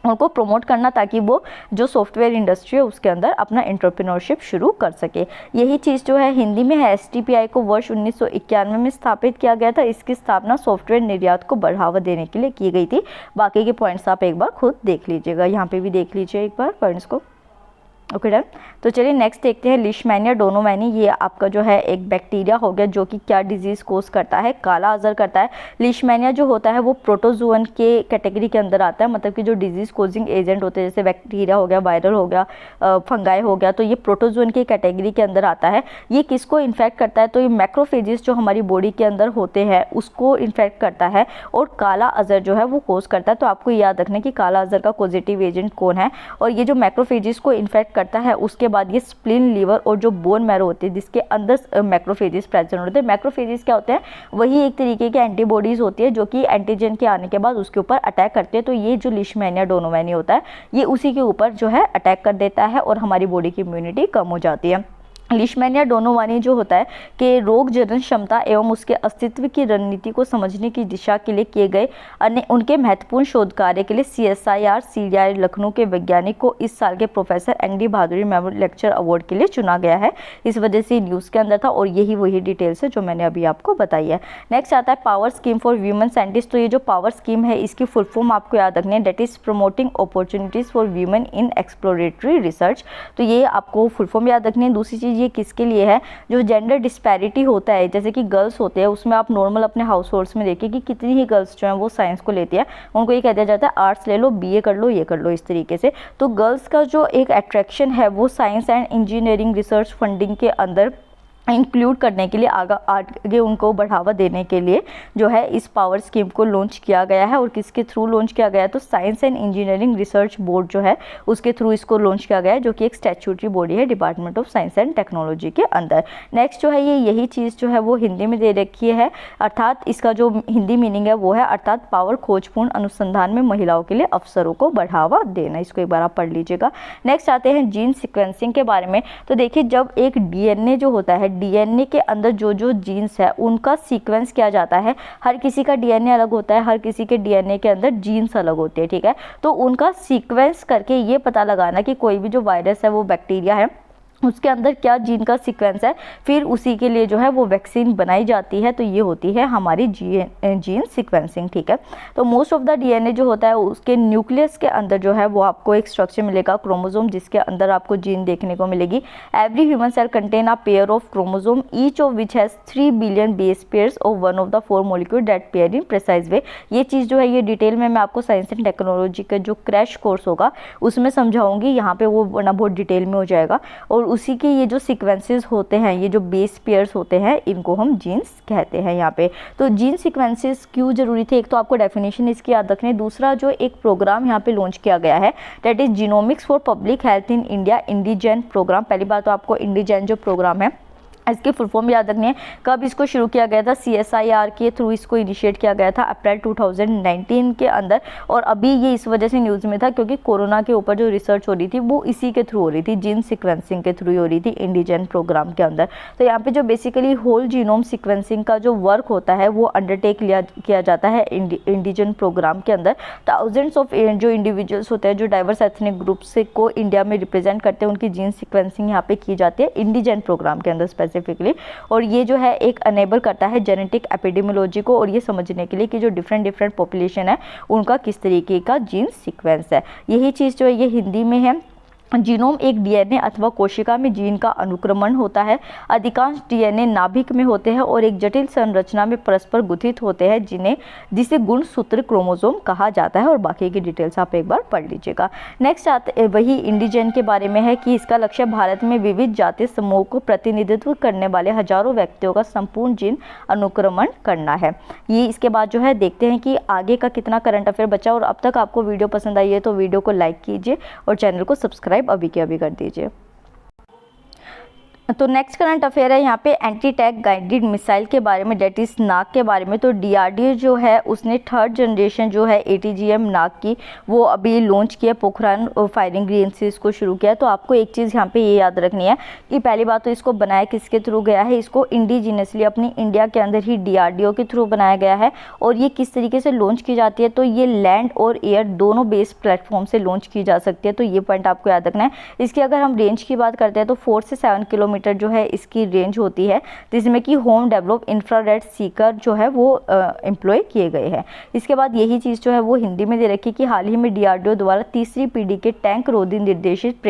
Speaker 1: उनको प्रमोट करना, ताकि वो जो सॉफ्टवेयर इंडस्ट्री है उसके अंदर अपना एंटरप्रेन्योरशिप शुरू कर सके। यही चीज़ जो है हिंदी में है। STPI को वर्ष 1991 में स्थापित किया गया था। इसकी स्थापना सॉफ्टवेयर निर्यात को बढ़ावा देने के लिए की गई थी। बाकी के पॉइंट्स आप एक बार खुद देख लीजिएगा, यहाँ पे भी देख लीजिए एक बार पॉइंट्स को। Okay done. तो चलिए नेक्स्ट देखते हैं लीशमैनिया डोनोमैनी। ये आपका जो है एक बैक्टीरिया हो गया जो कि क्या डिजीज़ कोज करता है, काला अजर करता है। लीशमैनिया जो होता है वो प्रोटोजोअन के कैटेगरी के अंदर आता है, मतलब कि जो डिजीज़ कोजिंग एजेंट होते हैं जैसे बैक्टीरिया हो गया, वायरल हो गया, फंगाई हो गया, तो ये प्रोटोजोअन की कैटेगरी के अंदर आता है। ये किसको इन्फेक्ट करता है, तो ये मैक्रोफेजेस जो हमारी बॉडी के अंदर होते हैं उसको इन्फेक्ट करता है, और काला अजर जो है वो कोज करता है। तो आपको याद रखना कि काला अजर का पॉजिटिव एजेंट कौन है। और ये जो मैक्रोफेजेस को इन्फेक्ट करता है उसके बाद ये स्प्लीन, लीवर और जो बोन मैरो होती है जिसके अंदर मैक्रोफेजेस प्रेजेंट होते हैं। मैक्रोफेजेस क्या होते हैं, वही एक तरीके के एंटीबॉडीज होती है जो कि एंटीजन के आने के बाद उसके ऊपर अटैक करते हैं। तो ये जो लीशमैनिया डोनोमैनी होता है ये उसी के ऊपर जो है अटैक कर देता है और हमारी बॉडी की इम्यूनिटी कम हो जाती है। लीशमैनिया डोनोमैनी जो होता है कि रोग जनन क्षमता एवं उसके अस्तित्व की रणनीति को समझने की दिशा के लिए किए गए अन्य उनके महत्वपूर्ण शोध कार्य के लिए CSIR CDI लखनऊ के वैज्ञानिक को इस साल के professor ND Bhaduri memorial lecture award के लिए चुना गया है। इस वजह से न्यूज़ के अंदर था और यही वही डिटेल्स है जो मैंने अभी आपको बताई है। नेक्स्ट आता है power scheme for women scientist. तो ये जो पावर स्कीम है इसकी फुल फॉर्म आपको याद रखनी है, that is promoting opportunities for women in exploratory research. तो ये आपको फुल फॉर्म याद रखनी है। दूसरी चीज़ ये किसके लिए है, जो जेंडर डिस्पैरिटी होता है, जैसे कि गर्ल्स होते हैं उसमें आप नॉर्मल अपने हाउस होल्ड्स में देखिए कि कितनी ही गर्ल्स जो हैं वो साइंस को लेती है, उनको ये कह दिया जाता है आर्ट्स ले लो, BA कर लो, ये कर लो, इस तरीके से। तो गर्ल्स का जो एक अट्रैक्शन है वो science and engineering research funding के अंदर इंक्लूड करने के लिए आगे उनको बढ़ावा देने के लिए जो है इस पावर स्कीम को लॉन्च किया गया है। और किसके थ्रू लॉन्च किया गया है, तो science and engineering research board जो है उसके थ्रू इसको लॉन्च किया गया है, जो कि एक स्टैट्यूटरी बॉडी है department of science and technology के अंदर। नेक्स्ट जो है यही चीज़ जो है वो हिंदी में दे रखी है, अर्थात इसका जो हिंदी मीनिंग है वो है अर्थात पावर खोजपूर्ण अनुसंधान में महिलाओं के लिए अवसरों को बढ़ावा देना। इसको एक बार आप पढ़ लीजिएगा। नेक्स्ट आते हैं जीन सिक्वेंसिंग के बारे में। तो देखिए जब एक DNA जो होता है, DNA के अंदर जो जो जीन्स है उनका सीक्वेंस किया जाता है। हर किसी का DNA अलग होता है, हर किसी के DNA के अंदर जीन्स अलग होते हैं, ठीक है। तो उनका सीक्वेंस करके ये पता लगाना कि कोई भी जो वायरस है वो बैक्टीरिया है उसके अंदर क्या जीन का सीक्वेंस है, फिर उसी के लिए जो है वो वैक्सीन बनाई जाती है। तो ये होती है हमारी जीन सीक्वेंसिंग, ठीक है। तो मोस्ट ऑफ द DNA जो होता है उसके न्यूक्लियस के अंदर जो है वो आपको एक स्ट्रक्चर मिलेगा क्रोमोसोम, जिसके अंदर आपको जीन देखने को मिलेगी। Every human cell contain a pair of chromosome each of which has 3 billion base pairs of one of the 4 molecule that pair in precise way. ये चीज़ जो है ये डिटेल में मैं आपको साइंस एंड टेक्नोलॉजी का जो क्रैश कोर्स होगा उसमें समझाऊंगी, यहाँ पे वो वरना बहुत डिटेल में हो जाएगा। और उसी के ये जो सीक्वेंसेस होते हैं, ये जो बेस पेयर्स होते हैं, इनको हम जीन्स कहते हैं यहाँ पे। तो जीन सीक्वेंसेस क्यों जरूरी थे, एक तो आपको डेफिनेशन इसकी याद रखनी है, दूसरा जो एक प्रोग्राम यहाँ पे लॉन्च किया गया है that is genomics for public health in India, IndiGen programme. पहली बात तो आपको इंडिजेन जो प्रोग्राम है इसकी फुल फॉर्म याद रखनी है। कब इसको शुरू किया गया था, CSIR के थ्रू इसको इनिशिएट किया गया था अप्रैल 2019 के अंदर। और अभी ये इस वजह से न्यूज़ में था क्योंकि कोरोना के ऊपर जो रिसर्च हो रही थी वो इसी के थ्रू हो रही थी, जीन सीक्वेंसिंग के थ्रू हो रही थी इंडिजन प्रोग्राम के अंदर। तो यहाँ पे जो बेसिकली होल जीनोम सीक्वेंसिंग का जो वर्क होता है वो अंडरटेक किया जाता है इंडिजन प्रोग्राम के अंदर। थाउजेंड्स ऑफ जो इंडिविजुअल्स होते हैं जो डाइवर्स एथनिक ग्रुप्स को इंडिया में रिप्रेजेंट करते हैं, उनकी जीन सीक्वेंसिंग यहाँ पे की जाती है इंडिजन प्रोग्राम के अंदर स्पेसिफिकली। और ये जो है एक अनेबल करता है जेनेटिक एपिडेमियोलॉजी को, और ये समझने के लिए कि जो डिफरेंट पॉपुलेशन है उनका किस तरीके का जीन सीक्वेंस है। यही चीज़ जो है ये हिंदी में है। जीनोम एक DNA अथवा कोशिका में जीन का अनुक्रमण होता है। अधिकांश DNA नाभिक में होते हैं और एक जटिल संरचना में परस्पर गुथित होते हैं जिसे गुणसूत्र क्रोमोसोम कहा जाता है। और बाकी की डिटेल्स आप एक बार पढ़ लीजिएगा। नेक्स्ट आते वही इंडिजन के बारे में है कि इसका लक्ष्य भारत में विविध जातीय समूह को प्रतिनिधित्व करने वाले हजारों व्यक्तियों का संपूर्ण जीन अनुक्रमण करना है। ये इसके बाद जो है देखते हैं कि आगे का कितना करंट अफेयर बचा। और अब तक आपको वीडियो पसंद आई है तो वीडियो को लाइक कीजिए और चैनल को सब्सक्राइब अभी के अभी कर दीजिए। तो नेक्स्ट करंट अफेयर है यहाँ पे एंटी टैंक गाइडेड मिसाइल के बारे में, डेट इज नाग के बारे में। तो डीआरडीओ जो है उसने थर्ड जनरेशन जो है एटीजीएम नाग की वो अभी लॉन्च किया, पोखरान फायरिंग रेंज से इसको शुरू किया। तो आपको एक चीज़ यहाँ पे ये याद रखनी है कि पहली बात तो इसको बनाया किसके थ्रू गया है, इसको इंडिजिनियसली अपनी इंडिया के अंदर ही डीआरडीओ के थ्रू बनाया गया है। और ये किस तरीके से लॉन्च की जाती है, तो ये लैंड और एयर दोनों बेस प्लेटफॉर्म से लॉन्च की जा सकती है। तो ये पॉइंट आपको याद रखना है। इसकी अगर हम रेंज की बात करते हैं तो 4 से 7 किलोमीटर जो है इसकी रेंज होती है, जिसमें कि होम डेवलप इंफ्रारेड सीकर जो है वो एम्प्लॉय किए गए हैं। इसके बाद यही चीज़ जो है वो हिंदी में दे रखी कि हाल ही में डीआरडीओ द्वारा तीसरी पीढ़ी के टैंक रोधी निर्देशित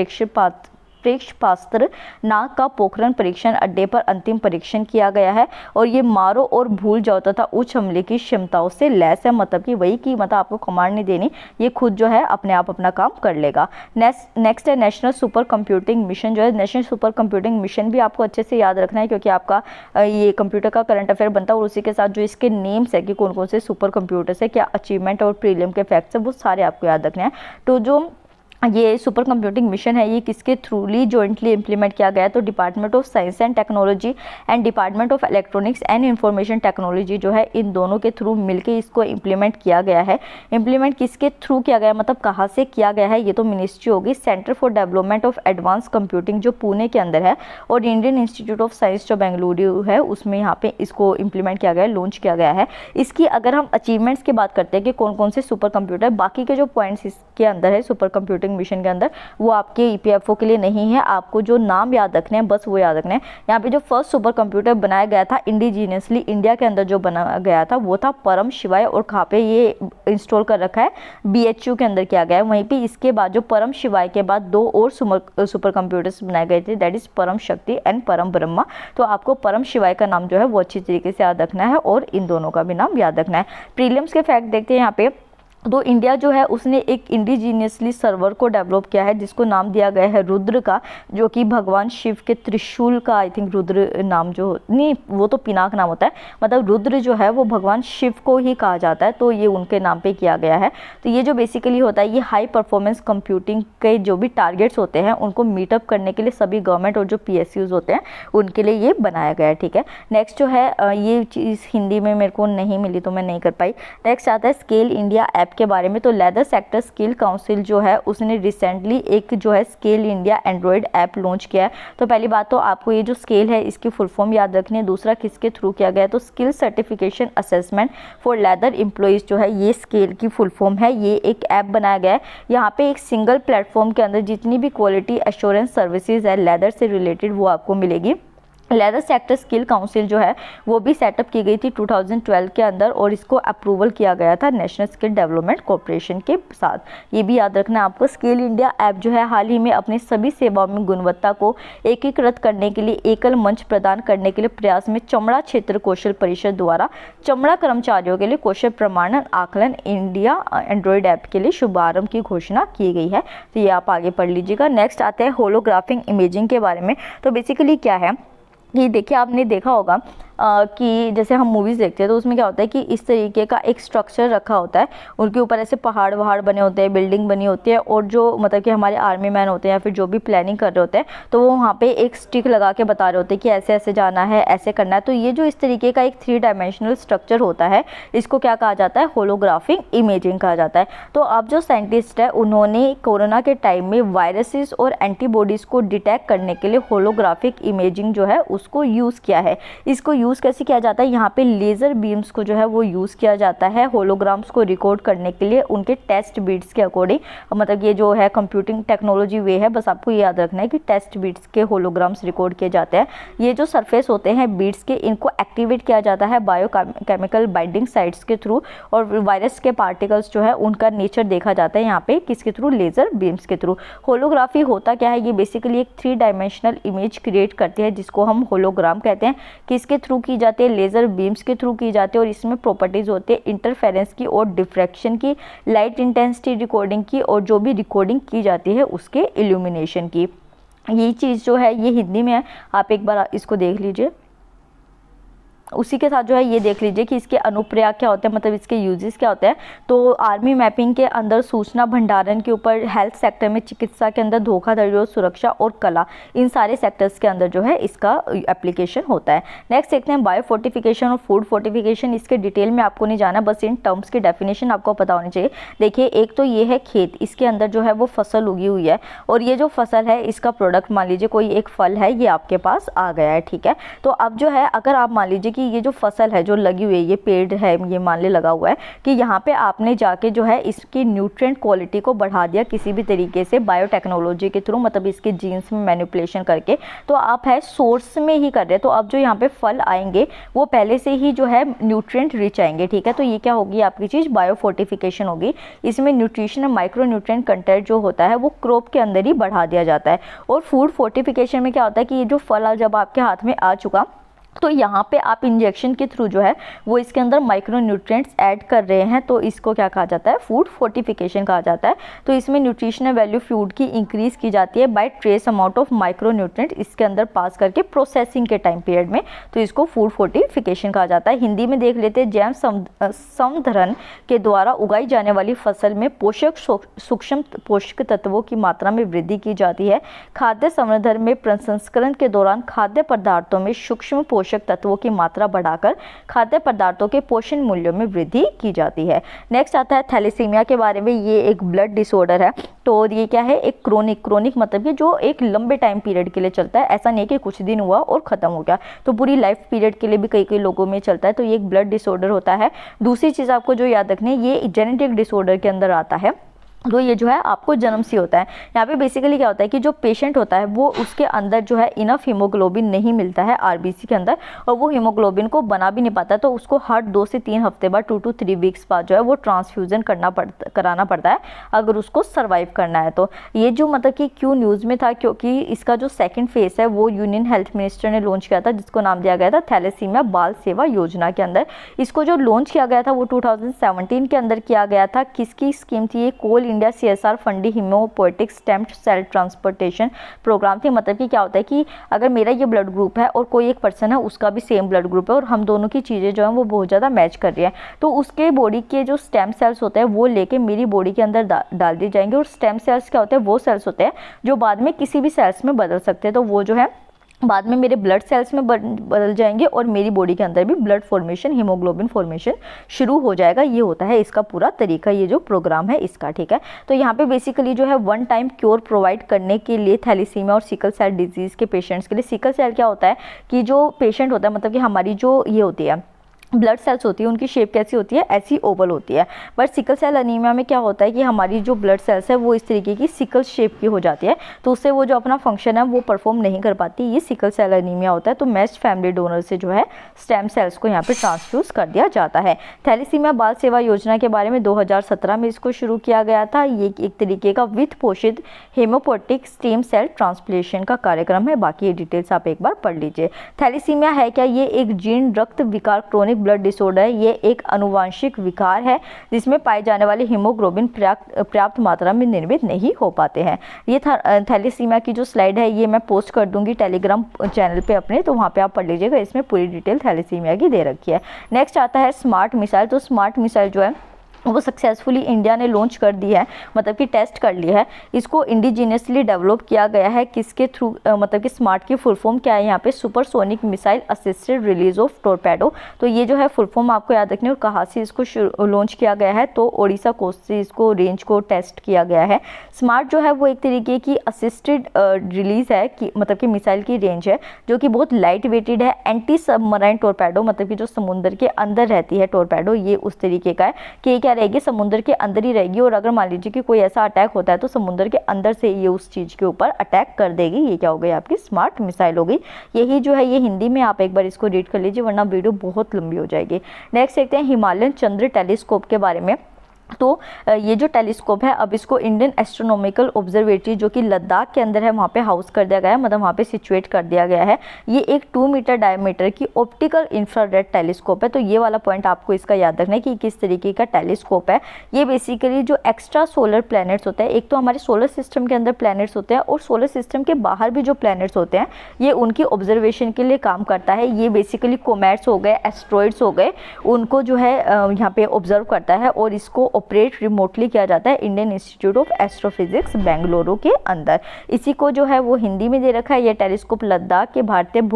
Speaker 1: प्रेक्षेपास्त्र नाग का पोखरण परीक्षण अड्डे पर अंतिम परीक्षण किया गया है। और ये मारो और भूल जाओ तथा उच्च हमले की क्षमताओं से लैस है, मतलब कि वही की मतलब आपको कमांड नहीं देनी, ये खुद जो है अपने आप अपना काम कर लेगा। नेक्स्ट है नेशनल सुपर कंप्यूटिंग मिशन जो है, नेशनल सुपर कंप्यूटिंग मिशन भी आपको अच्छे से याद रखना है, क्योंकि आपका ये कंप्यूटर का करंट अफेयर बनता है। और उसी के साथ जो इसके नेम्स है कि कौन कौन से सुपर कंप्यूटर्स है, क्या अचीवमेंट और प्रीलिम के फैक्ट्स है, वो सारे आपको याद रखने हैं। तो जो ये सुपर कंप्यूटिंग मिशन है ये किसके थ्रूली जॉइंटली इंप्लीमेंट किया गया है, तो department of science and technology and department of electronics and information technology जो है, इन दोनों के थ्रू मिलके इसको इंप्लीमेंट किया गया है। इंप्लीमेंट किसके थ्रू किया गया, मतलब कहाँ से किया गया है, ये तो मिनिस्ट्री होगी। Centre for development of advance computing जो पुणे के अंदर है, और इंडियन इंस्टीट्यूट ऑफ साइंस जो बेंगलुरु है, उसमें यहाँ पे इसको इंप्लीमेंट किया गया है, लॉन्च किया गया है। इसकी अगर हम अचीवमेंट्स की बात करते हैं कि कौन कौन से सुपर कंप्यूटर, बाकी के जो पॉइंट्स इसके अंदर है सुपर कंप्यूटिंग मिशन के अंदर, वो आपके ईपीएफओ के लिए नहीं है। आपको जो नाम याद रखने हैं बस वो याद रखने हैं। यहाँ पे जो फर्स्ट सुपर कंप्यूटर बनाया गया था इंडिजीनियसली इंडिया के अंदर जो बनाया गया था वो था परम शिवाय, और कहाँ पे ये इंस्टॉल कर रखा है, बीएचयू के अंदर किया गया है। वहीं पे इसके बाद जो परम शिवाय के बाद 2 और सुपर कंप्यूटर्स बनाए गए थे, दैट इज परम शक्ति एंड परम ब्रह्मा। तो आपको परम शिवाय का नाम जो है वो अच्छी तरीके से याद रखना है, और इन दोनों का भी नाम याद रखना है। प्रीलिम्स के फैक्ट देखते हैं यहाँ पे। तो इंडिया जो है उसने एक इंडिजीनियसली सर्वर को डेवलप किया है जिसको नाम दिया गया है रुद्र का, जो कि भगवान शिव के त्रिशूल का, आई थिंक रुद्र नाम जो नहीं, वो तो पिनाक नाम होता है, मतलब रुद्र जो है वो भगवान शिव को ही कहा जाता है, तो ये उनके नाम पे किया गया है। तो ये जो बेसिकली होता है ये हाई परफॉर्मेंस कंप्यूटिंग के जो भी टारगेट्स होते हैं उनको मीटअप करने के लिए सभी गवर्नमेंट और जो PSUs होते हैं उनके लिए ये बनाया गया है। ठीक है, नेक्स्ट जो है ये चीज़ हिंदी में मेरे को नहीं मिली तो मैं नहीं कर पाई। नेक्स्ट आता है स्केल इंडिया ऐप के बारे में। तो लेदर सेक्टर स्किल काउंसिल जो है उसने रिसेंटली एक जो है scale India Android app launch किया है। तो पहली बात तो आपको ये जो स्केल है इसकी फुल फॉर्म याद रखनी है। दूसरा किसके थ्रू किया गया है, तो skill certification assessment for leather employees जो है ये स्केल की फुल फॉर्म है। ये एक ऐप बनाया गया है, यहाँ पे एक सिंगल प्लेटफॉर्म के अंदर जितनी भी क्वालिटी एश्योरेंस सर्विसेज है लेदर से रिलेटेड वो आपको मिलेगी। लेदर सेक्टर स्किल काउंसिल जो है वो भी सेटअप की गई थी 2012 के अंदर, और इसको अप्रूवल किया गया था नेशनल स्किल डेवलपमेंट कॉर्पोरेशन के साथ। ये भी याद रखना है आपको। स्किल इंडिया ऐप जो है हाल ही में अपने सभी सेवाओं में गुणवत्ता को एकीकृत करने के लिए एकल मंच प्रदान करने के लिए प्रयास में चमड़ा क्षेत्र कौशल परिषद द्वारा चमड़ा कर्मचारियों के लिए कौशल प्रमाणन आकलन इंडिया एंड्रॉयड ऐप के लिए शुभारंभ की घोषणा की गई है। तो ये आप आगे पढ़ लीजिएगा। नेक्स्ट आते हैं होलोग्राफिक इमेजिंग के बारे में। तो बेसिकली क्या है कि देखिए आपने देखा होगा कि जैसे हम मूवीज़ देखते हैं तो उसमें क्या होता है कि इस तरीके का एक स्ट्रक्चर रखा होता है, उनके ऊपर ऐसे पहाड़ वहाड़ बने होते हैं, बिल्डिंग बनी होती है, और जो मतलब कि हमारे आर्मी मैन होते हैं या फिर जो भी प्लानिंग कर रहे होते हैं तो वो वहाँ पे एक स्टिक लगा के बता रहे होते हैं कि ऐसे ऐसे जाना है, ऐसे करना है। तो ये जो इस तरीके का एक 3 डायमेंशनल स्ट्रक्चर होता है इसको क्या कहा जाता है, होलोग्राफिक इमेजिंग कहा जाता है। तो अब जो साइंटिस्ट है उन्होंने कोरोना के टाइम में वायरसेस और एंटीबॉडीज़ को डिटेक्ट करने के लिए होलोग्राफिक इमेजिंग जो है उसको यूज़ किया है। इसको यूज़ कैसे किया जाता है, यहाँ पे लेज़र बीम्स को जो है वो यूज़ किया जाता है होलोग्राम्स को रिकॉर्ड करने के लिए उनके टेस्ट बीट्स के अकॉर्डिंग। मतलब ये जो है कंप्यूटिंग टेक्नोलॉजी वे है, बस आपको ये याद रखना है कि टेस्ट बीट्स के होलोग्राम्स रिकॉर्ड किए जाते हैं। ये जो सरफेस होते हैं बीट्स के, इनको एक्टिवेट किया जाता है बायोकेमिकल बाइंडिंग साइट्स के थ्रू, और वायरस के पार्टिकल्स जो है उनका नेचर देखा जाता है यहाँ पे किसके थ्रू, लेज़र बीम्स के थ्रू। होलोग्राफी होता क्या है, ये बेसिकली एक 3 डायमेंशनल इमेज क्रिएट करती है जिसको हम होलोग्राम कहते हैं। किसके थ्रू की जाती है, लेज़र बीम्स के थ्रू की जाती है, और इसमें प्रॉपर्टीज़ होती है इंटरफेरेंस की और डिफ्रैक्शन की, लाइट इंटेंसिटी रिकॉर्डिंग की, और जो भी रिकॉर्डिंग की जाती है उसके इल्यूमिनेशन की। यही चीज़ जो है ये हिंदी में है, आप एक बार इसको देख लीजिए। उसी के साथ जो है ये देख लीजिए कि इसके अनुप्रयोग क्या होते हैं, मतलब इसके यूजेस क्या होते हैं। तो आर्मी मैपिंग के अंदर सूचना भंडारण के ऊपर, हेल्थ सेक्टर में, चिकित्सा के अंदर धोखाधड़ी और सुरक्षा और कला, इन सारे सेक्टर्स के अंदर जो है इसका एप्लीकेशन होता है। नेक्स्ट देखते हैं बायो फोर्टिफिकेशन और फूड फोर्टिफिकेशन। इसके डिटेल में आपको नहीं जाना, बस इन टर्म्स की डेफिनेशन आपको पता होनी चाहिए। देखिए एक तो ये है खेत, इसके अंदर जो है वो फसल उगी हुई है, और ये जो फसल है इसका प्रोडक्ट मान लीजिए कोई एक फल है, ये आपके पास आ गया है, ठीक है। तो अब जो है अगर आप मान लीजिए कि ये जो फसल है जो लगी हुई है, ये पेड़ है, ये मान ले लगा हुआ है, कि यहाँ पे आपने जाके जो है इसकी न्यूट्रिएंट क्वालिटी को बढ़ा दिया किसी भी तरीके से बायोटेक्नोलॉजी के थ्रू, मतलब इसके जीन्स में मैनिपुलेशन करके, तो आप है सोर्स में ही कर रहे हैं। तो अब जो यहाँ पे फल आएंगे वो पहले से ही जो है न्यूट्रिएंट रिच आएंगे, ठीक है। तो ये क्या होगी आपकी चीज़, बायो फोर्टिफिकेशन होगी। इसमें न्यूट्रिशन और माइक्रो न्यूट्रिएंट कंटेंट जो होता है वो क्रॉप के अंदर ही बढ़ा दिया जाता है। और फूड फोर्टिफिकेशन में क्या होता है कि ये जो फल जब आपके हाथ में आ चुका, तो यहाँ पे आप इंजेक्शन के थ्रू जो है वो इसके अंदर माइक्रो न्यूट्रिएंट्स ऐड कर रहे हैं, तो इसको क्या कहा जाता है, फूड फोर्टिफिकेशन कहा जाता है। तो इसमें न्यूट्रिशनल वैल्यू फूड की इंक्रीज की जाती है by trace amount of micronutrient इसके अंदर पास करके प्रोसेसिंग के टाइम पीरियड में, तो इसको फूड फोर्टिफिकेशन कहा जाता है। हिंदी में देख लेते हैं, जैव संवर्धन के द्वारा उगाई जाने वाली फसल में सूक्ष्म पोषक तत्वों की मात्रा में वृद्धि की जाती है। खाद्य संवर्धन में प्रसंस्करण के दौरान खाद्य पदार्थों में सूक्ष्म पोषक तत्वों की मात्रा बढ़ाकर खाद्य पदार्थों के पोषण मूल्यों में वृद्धि की जाती है। नेक्स्ट आता है थैलेसीमिया के बारे में। ये एक ब्लड डिसऑर्डर है, तो ये क्या है, एक क्रोनिक मतलब कि जो एक लंबे टाइम पीरियड के लिए चलता है, ऐसा नहीं कि कुछ दिन हुआ और खत्म हो गया, तो पूरी लाइफ पीरियड के लिए भी कई लोगों में चलता है। तो ये एक ब्लड डिसऑर्डर होता है। दूसरी चीज़ आपको जो याद रखनी है, ये जेनेटिक डिसऑर्डर के अंदर आता है, तो ये जो है आपको जन्म से होता है। यहाँ पे बेसिकली क्या होता है कि जो पेशेंट होता है वो उसके अंदर जो है इनफ हीमोग्लोबिन नहीं मिलता है आरबीसी के अंदर, और वो हीमोग्लोबिन को बना भी नहीं पाता, तो उसको हर 2 से 3 हफ्ते बाद 2 to 3 वीक्स बाद जो है वो ट्रांसफ्यूजन कराना पड़ता है अगर उसको सर्वाइव करना है। तो ये जो मतलब कि क्यों न्यूज़ में था, क्योंकि इसका जो सेकेंड फेज है वो यूनियन हेल्थ मिनिस्टर ने लॉन्च किया था, जिसको नाम दिया गया था थैलेसीमिया बाल सेवा योजना के अंदर। इसको जो लॉन्च किया गया था वो 2017 के अंदर किया गया था। किसकी स्कीम थी ये, Coal India CSR funded haematopoietic stem cell transportation programme थी। मतलब कि क्या होता है कि अगर मेरा ये ब्लड ग्रुप है और कोई एक पर्सन है उसका भी सेम ब्लड ग्रुप है और हम दोनों की चीज़ें जो है वो बहुत ज़्यादा मैच कर रही है, तो उसके बॉडी के जो स्टेम सेल्स होते हैं वो लेके मेरी बॉडी के अंदर डाल दिए जाएंगे। और स्टेम सेल्स क्या होते हैं, वो सेल्स होते हैं जो बाद में किसी भी सेल्स में बदल सकते हैं, तो वो जो है बाद में मेरे ब्लड सेल्स में बदल जाएंगे और मेरी बॉडी के अंदर भी ब्लड फॉर्मेशन, हीमोग्लोबिन फॉर्मेशन शुरू हो जाएगा। ये होता है इसका पूरा तरीका, ये जो प्रोग्राम है इसका, ठीक है। तो यहाँ पे बेसिकली जो है वन टाइम क्योर प्रोवाइड करने के लिए थैलेसीमिया और सिकल सेल डिजीज़ के पेशेंट्स के लिए। सिकल सेल क्या होता है कि जो पेशेंट होता है, मतलब कि हमारी जो ये होती है ब्लड सेल्स होती है, उनकी शेप कैसी होती है, ऐसी ओवल होती है। बट सिकल सेल अनीमिया में क्या होता है कि हमारी जो ब्लड सेल्स है वो इस तरीके की सिकल शेप की हो जाती है, तो उससे वो जो अपना फंक्शन है वो परफॉर्म नहीं कर पाती। ये सिकल सेल अनीमिया होता है। तो मैच्ड फैमिली डोनर से जो है स्टेम सेल्स को यहाँ पे ट्रांसफ्यूज कर दिया जाता है। थैलेसीमिया बाल सेवा योजना के बारे में 2017 में इसको शुरू किया गया था। ये एक तरीके का वित्त पोषित हेमोपोएटिक स्टेम सेल ट्रांसप्लेशन का कार्यक्रम है। बाकी ये डिटेल्स आप एक बार पढ़ लीजिए। थैलेसीमिया है क्या, ये एक जीन रक्त विकार क्रोनिक ब्लड डिसऑर्डर है। ये एक अनुवांशिक विकार है जिसमें पाए जाने वाले हीमोग्लोबिन पर्याप्त मात्रा में निर्मित नहीं हो पाते हैं। ये थैलेसीमिया की जो स्लाइड है ये मैं पोस्ट कर दूंगी टेलीग्राम चैनल पे अपने, तो वहाँ पे आप पढ़ लीजिएगा, इसमें पूरी डिटेल थैलेसीमिया की दे रखी है। नेक्स्ट आता है स्मार्ट मिसाइल। तो स्मार्ट मिसाइल जो है वो सक्सेसफुली इंडिया ने लॉन्च कर दी है, मतलब कि टेस्ट कर लिया है। इसको इंडिजीनियसली डेवलप किया गया है, किसके थ्रू, मतलब कि स्मार्ट की फुल फॉर्म क्या है यहाँ पे, supersonic missile assisted release of torpedo. तो ये जो है फुल फॉर्म आपको याद रखनी है। और कहाँ से इसको लॉन्च किया गया है, तो ओडिशा कोस्ट से इसको रेंज को टेस्ट किया गया है। स्मार्ट जो है वो एक तरीके की असिस्टेड रिलीज है कि मतलब कि मिसाइल की रेंज है जो कि बहुत लाइट वेटेड है। एंटी सबमराइन टोरपेडो, मतलब कि जो समुद्र के अंदर रहती है टोरपेडो, ये उस तरीके का है कि क्या रहेगी, समुद्र के अंदर ही रहेगी। और अगर मान लीजिए कि कोई ऐसा अटैक होता है तो समुद्र के अंदर से ये उस चीज़ के ऊपर अटैक कर देगी। ये क्या हो गई, आपकी स्मार्ट मिसाइल हो गई। यही जो है ये हिंदी में आप एक बार इसको रीड कर लीजिए, वरना वीडियो बहुत लंबी हो जाएगी। नेक्स्ट देखते हैं हिमालयन चंद्र टेलीस्कोप के बारे में। तो ये जो टेलीस्कोप है अब इसको इंडियन एस्ट्रोनॉमिकल ऑब्जर्वेटरी जो कि लद्दाख के अंदर है वहाँ पे हाउस कर दिया गया है, मतलब वहाँ पे सिचुएट कर दिया गया है। ये एक 2 मीटर डायमीटर की ऑप्टिकल इंफ्रारेड टेलीस्कोप है। तो ये वाला पॉइंट आपको इसका याद रखना है कि किस तरीके का टेलीस्कोप है। ये बेसिकली जो एक्स्ट्रा सोलर प्लैनेट्स होते हैं, एक तो हमारे सोलर सिस्टम के अंदर प्लैनेट्स होते हैं और सोलर सिस्टम के बाहर भी जो प्लैनेट्स होते हैं ये उनकी ऑब्जर्वेशन के लिए काम करता है। ये बेसिकली कोमेट्स हो गए, एस्ट्रॉइड्स हो गए, उनको जो है यहाँ पे ऑब्जर्व करता है और इसको ऑपरेट रिमोटली किया जाता है Indian institute of astrophysics Bengaluru के अंदर। इसी को जो है वो हिंदी में दे रखा है। यह टेलीस्कोप लद्दाख के भारतीय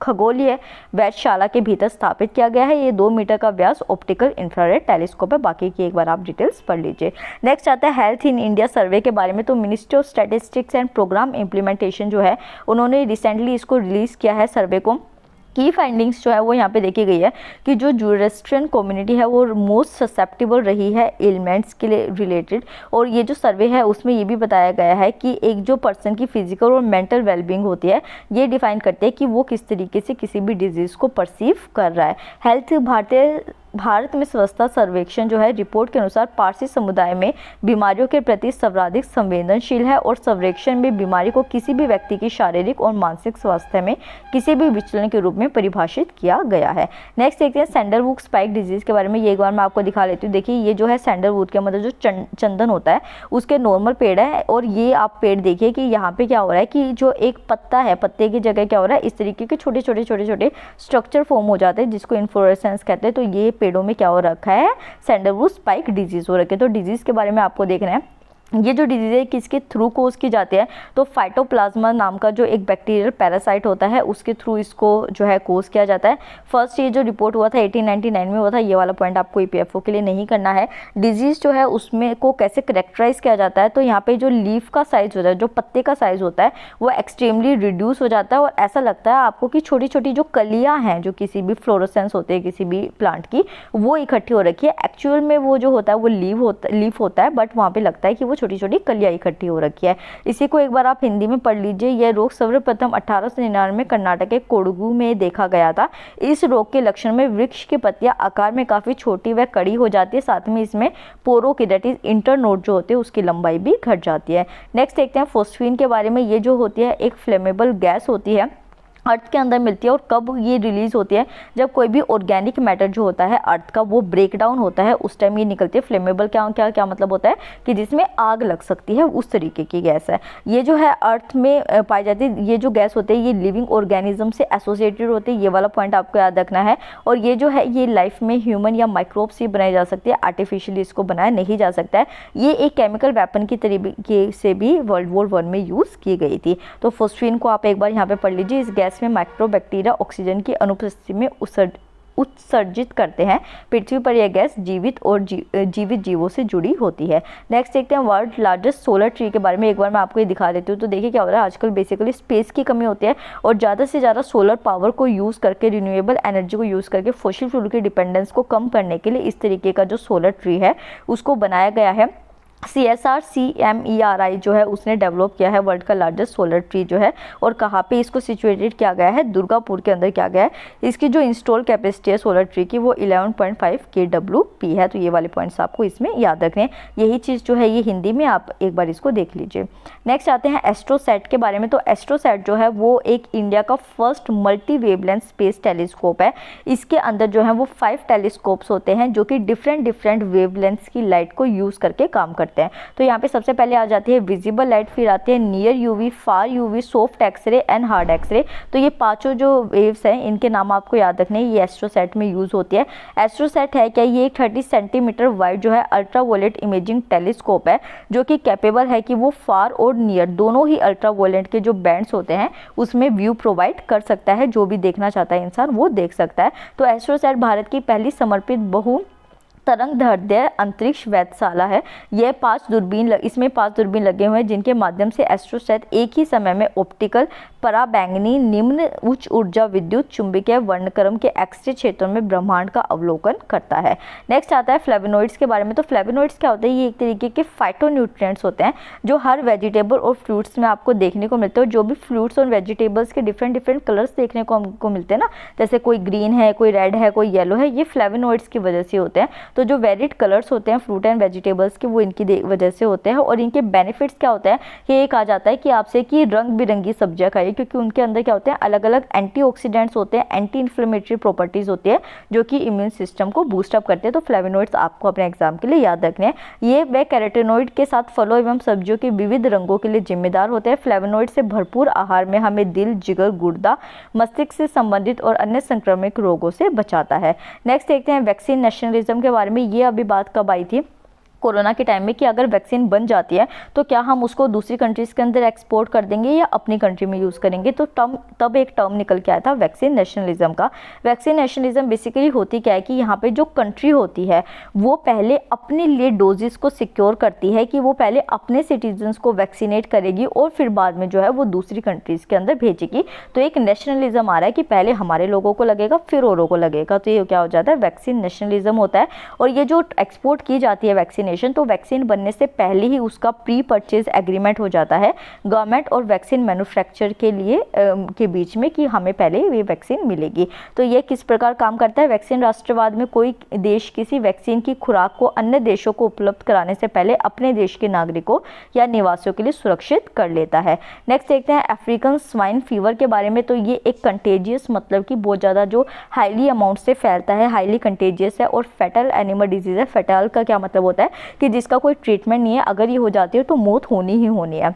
Speaker 1: खगोलीय वेधशाला के भीतर स्थापित किया गया है। ये 2 मीटर का व्यास ऑप्टिकल इंफ्रारेड टेलीस्कोप है। बाकी की एक बार आप डिटेल्स पढ़ लीजिए। नेक्स्ट आता है हेल्थ इन इंडिया सर्वे के बारे में। तो ministry of statistics and programme implementation जो है उन्होंने रिसेंटली इसको रिलीज़ किया है सर्वे को। की फाइंडिंग्स जो है वो यहाँ पे देखी गई है कि जो जूरेस्ट्रियन कम्युनिटी है वो मोस्ट ससेप्टेबल रही है एलिमेंट्स के लिए रिलेटेड। और ये जो सर्वे है उसमें ये भी बताया गया है कि एक जो पर्सन की फिजिकल और मेंटल वेलबींग होती है ये डिफाइन करते हैं कि वो किस तरीके से किसी भी डिजीज़ को परसीव कर रहा है। हेल्थ भारत में स्वास्थ्य सर्वेक्षण जो है रिपोर्ट के अनुसार पारसी समुदाय में बीमारियों के प्रति सर्वाधिक संवेदनशील है और सर्वेक्षण में बीमारी को किसी भी व्यक्ति की शारीरिक और मानसिक स्वास्थ्य में किसी भी विचलन के रूप में परिभाषित किया गया है। नेक्स्ट देखते हैं सैंडलवुड स्पाइक डिजीज़ के बारे में। ये एक बार मैं आपको दिखा लेती हूँ। देखिए ये जो है सैंडलवुड के मतलब जो चंदन होता है उसके नॉर्मल पेड़ है और ये आप पेड़ देखिए कि यहाँ पे क्या हो रहा है कि जो एक पत्ता है पत्ते की जगह क्या हो रहा है इस तरीके के छोटे छोटे स्ट्रक्चर फॉर्म हो जाते हैं जिसको इन्फ्लोरेसेंस कहते हैं। तो ये पेड़ों में क्या हो रखा है, सैंडलवुड स्पाइक डिजीज हो रखी है। तो डिजीज के बारे में आपको देखना है। ये जो डिजीज़ है किसके थ्रू कोज की जाती है, तो फाइटोप्लाज्मा नाम का जो एक बैक्टीरियल पैरासाइट होता है उसके थ्रू इसको जो है कोज किया जाता है। फर्स्ट ये जो रिपोर्ट हुआ था 1899 में हुआ था। ये वाला पॉइंट आपको ईपीएफओ के लिए नहीं करना है। डिजीज़ जो है उसमें को कैसे करेक्टराइज किया जाता है, तो यहाँ पे जो लीफ का साइज होता है, जो पत्ते का साइज होता है वो एक्सट्रीमली रिड्यूस हो जाता है और ऐसा लगता है आपको कि छोटी छोटी जो कलियाँ हैं जो किसी भी फ्लोरोसेंस होते हैं किसी भी प्लांट की वो इकट्ठी हो रखी है। एक्चुअल में वो जो होता है वो लीफ होता है बट वहाँ पे लगता है कि वो छोटी छोटी कलियां इकट्ठी हो रखी है। इसी को एक बार आप हिंदी में पढ़ लीजिए। यह रोग सर्वप्रथम 1899 में कर्नाटक के कोडगु में देखा गया था। इस रोग के लक्षण में वृक्ष की पत्तियां आकार में काफी छोटी व कड़ी हो जाती है, साथ में इसमें पोरों की दैट इज इंटरनोड जो होते हैं उसकी लंबाई भी घट जाती है। नेक्स्ट देखते हैं फोस्फीन के बारे में। ये जो होती है एक फ्लेमेबल गैस होती है, अर्थ के अंदर मिलती है और कब ये रिलीज होती है, जब कोई भी ऑर्गेनिक मैटर जो होता है अर्थ का वो ब्रेक डाउन होता है उस टाइम ये निकलती है। फ्लेमेबल क्या मतलब होता है कि जिसमें आग लग सकती है, उस तरीके की गैस है। ये जो है अर्थ में पाई जाती है। ये जो गैस होती है ये लिविंग ऑर्गेनिज्म से एसोसिएटेड होती है। ये वाला पॉइंट आपको याद रखना है। और ये जो है ये लाइफ में ह्यूमन या माइक्रोब से बनाई जा सकती है, आर्टिफिशियली इसको बनाया नहीं जा सकता है। ये एक केमिकल वेपन की तरीके से भी वर्ल्ड वॉर 1 में यूज़ की गई थी। तो फोस्फीन को आप एक बार यहाँ पे पढ़ लीजिए। इस गैस में माइक्रोबैक्टीरिया ऑक्सीजन की अनुपस्थिति में उत्सर्जित करते हैं। पृथ्वी पर यह गैस जीवित और जीवित जीवों से जुड़ी होती है। नेक्स्ट देखते हैं वर्ल्ड लार्जेस्ट सोलर ट्री के बारे में। एक बार मैं आपको ये दिखा देती हूँ। तो देखिए क्या हो रहा है, आजकल बेसिकली स्पेस की कमी होती है और ज़्यादा से ज़्यादा सोलर पावर को यूज़ करके, रिन्यूएबल एनर्जी को यूज़ करके फॉसिल फ्यूल की डिपेंडेंस को कम करने के लिए इस तरीके का जो सोलर ट्री है उसको बनाया गया है। CSRCMERI जो है उसने डेवलप किया है वर्ल्ड का लार्जेस्ट सोलर ट्री जो है। और कहाँ पे इसको सिचुएटेड किया गया है, दुर्गापुर के अंदर किया गया है। इसकी जो इंस्टॉल कैपेसिटी है सोलर ट्री की वो 11.5 kWp है। तो ये वाले पॉइंट्स आपको इसमें याद रखने हैं। यही चीज़ जो है ये हिंदी में आप एक बार इसको देख लीजिए। नेक्स्ट आते हैं एस्ट्रोसैट के बारे में। तो एस्ट्रोसैट जो है वो एक इंडिया का first multi wavelength space telescope है। इसके अंदर जो है वो 5 टेलीस्कोप्स होते हैं जो कि डिफरेंट वेवलेंथ्स की लाइट को यूज़ करके काम करते हैं। तो यहाँ पे सबसे पहले आ जाती है विजिबल लाइट, फिर आती है near UV, far UV, soft X-ray and hard X-ray. तो ये पांचों जो वेव्स हैं इनके नाम आपको याद रखने हैं। ये एस्ट्रोसैट में यूज होती है। एस्ट्रोसैट है क्या, ये एक 30 सेंटीमीटर वाइड जो है अल्ट्रावायलेट इमेजिंग टेलीस्कोप है जो कि कैपेबल है कि वो फार और नियर दोनों ही अल्ट्रावायलेट के जो बैंड्स होते हैं उसमें व्यू प्रोवाइड कर सकता है। जो भी देखना चाहता है इंसान वो देख सकता है। तो एस्ट्रोसैट भारत की पहली समर्पित बहु तरंगदैर्ध्य अंतरिक्ष वेधशाला है। यह इसमें 5 दूरबीन लगे हुए हैं जिनके माध्यम से एस्ट्रोसैट एक ही समय में ऑप्टिकल, पराबैंगनी, निम्न उच्च ऊर्जा विद्युत चुंबकीय वर्णक्रम के एक्स-रे क्षेत्रों में ब्रह्मांड का अवलोकन करता है। नेक्स्ट आता है फ्लेवोनॉइड्स के बारे में। तो फ्लेवोनॉइड्स क्या होते हैं, ये एक तरीके के फाइटोन्यूट्रिएंट्स होते हैं जो हर वेजिटेबल और फ्रूट्स में आपको देखने को मिलते हैं। जो भी फ्रूट्स और वेजिटेबल्स के डिफरेंट कलर्स देखने को हमको मिलते हैं ना, जैसे कोई ग्रीन है, कोई रेड है, कोई येलो है, ये फ्लेवोनॉइड्स की वजह से होते हैं। तो तो जो वेरिड कलर्स होते हैं फ्रूट एंड वेजिटेबल्स के वो इनकी वजह से होते हैं। और इनके बेनिफिट्स क्या होते हैं कि ये कहा जाता है कि आपसे कि रंग बिरंगी सब्जियां खाइए, क्योंकि उनके अंदर क्या होते हैं अलग अलग एंटीऑक्सीडेंट्स होते हैं, एंटी इन्फ्लेमेटरी प्रॉपर्टीज होती है जो कि इम्यून सिस्टम को बूस्ट अप करते हैं। तो फ्लेवोनॉइड्स आपको अपने एग्जाम के लिए याद रखने हैं। ये वे कैरोटीनॉइड के साथ फलों एवं सब्जियों के विविध रंगों के लिए जिम्मेदार होते हैं। फ्लेवोनॉइड से भरपूर आहार में हमें दिल, जिगर, गुर्दा, मस्तिष्क से संबंधित और अन्य संक्रामक रोगों से बचाता है। नेक्स्ट देखते हैं वैक्सीन नेशनलिज्म के बारे में। ये अभी बात कब आई थी कोरोना के टाइम में कि अगर वैक्सीन बन जाती है तो क्या हम उसको दूसरी कंट्रीज़ के अंदर एक्सपोर्ट कर देंगे या अपनी कंट्री में यूज़ करेंगे। तो तब एक टर्म निकल के आया था वैक्सीन नेशनलिज्म का। वैक्सीन नेशनलिज्म बेसिकली होती क्या है कि यहाँ पे जो कंट्री होती है वो पहले अपने लिए डोजेस को सिक्योर करती है कि वो पहले अपने सिटीजन्स को वैक्सीनेट करेगी और फिर बाद में जो है वो दूसरी कंट्रीज़ के अंदर भेजेगी। तो एक नेशनलिज्म आ रहा है कि पहले हमारे लोगों को लगेगा फिर औरों को लगेगा। तो ये क्या हो जाता है वैक्सीन नेशनलिज्म होता है। और ये जो एक्सपोर्ट की जाती है वैक्सीन, तो वैक्सीन बनने से पहले ही उसका प्री परचेज एग्रीमेंट हो जाता है गवर्नमेंट और वैक्सीन मैन्युफैक्चर के लिए के बीच में कि हमें पहले ये वैक्सीन मिलेगी। तो ये किस प्रकार काम करता है वैक्सीन राष्ट्रवाद में, कोई देश किसी वैक्सीन की खुराक को अन्य देशों को उपलब्ध कराने से पहले अपने देश के नागरिकों या निवासियों के लिए सुरक्षित कर लेता है। नेक्स्ट देखते हैं अफ्रीकन स्वाइन फीवर के बारे में। तो ये एक कंटेजियस मतलब कि बहुत ज़्यादा जो हाईली अमाउंट से फैलता है, हाईली कंटेजियस है और फैटल एनिमल डिजीज है। फैटल का क्या मतलब होता है कि जिसका कोई ट्रीटमेंट नहीं है, अगर ये हो जाती है तो मौत होनी ही होनी है।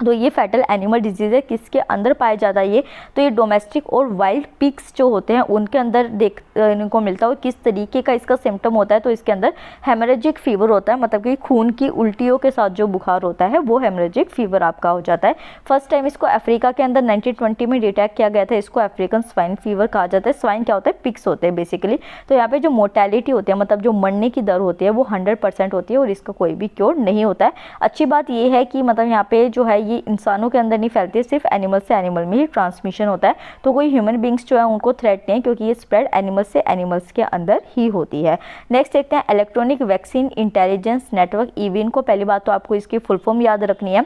Speaker 1: तो ये फैटल एनिमल डिजीज़ है, किसके अंदर पाया जाता है ये, तो ये डोमेस्टिक और वाइल्ड पिग्स जो होते हैं उनके अंदर देखने को मिलता है। और किस तरीके का इसका सिम्टम होता है, तो इसके अंदर हेमरेजिक फीवर होता है, मतलब कि खून की उल्टियों के साथ जो बुखार होता है वो हेमरेजिक फीवर आपका हो जाता है। फर्स्ट टाइम इसको अफ्रीका के अंदर 1920 में डिटेक्ट किया गया था। इसको अफ्रीकन स्वाइन फीवर कहा जाता है। स्वाइन क्या होता है, पिग्स होते हैं बेसिकली। तो यहाँ पे जो मोर्टेलिटी होती है, मतलब जो मरने की दर होती है वो 100% होती है और इसका कोई भी क्योर नहीं होता है। अच्छी बात ये है कि मतलब यहाँ पे जो है ये इंसानों के अंदर नहीं फैलती है, सिर्फ एनिमल से एनिमल में ही ट्रांसमिशन होता है। तो कोई ह्यूमन बींग्स जो है उनको थ्रेट नहीं है, क्योंकि ये स्प्रेड एनिमल से एनिमल्स के अंदर ही होती है। नेक्स्ट देखते हैं इलेक्ट्रॉनिक वैक्सीन इंटेलिजेंस नेटवर्क, ईवीन को। पहली बात तो आपको इसकी फुल फॉर्म याद रखनी है।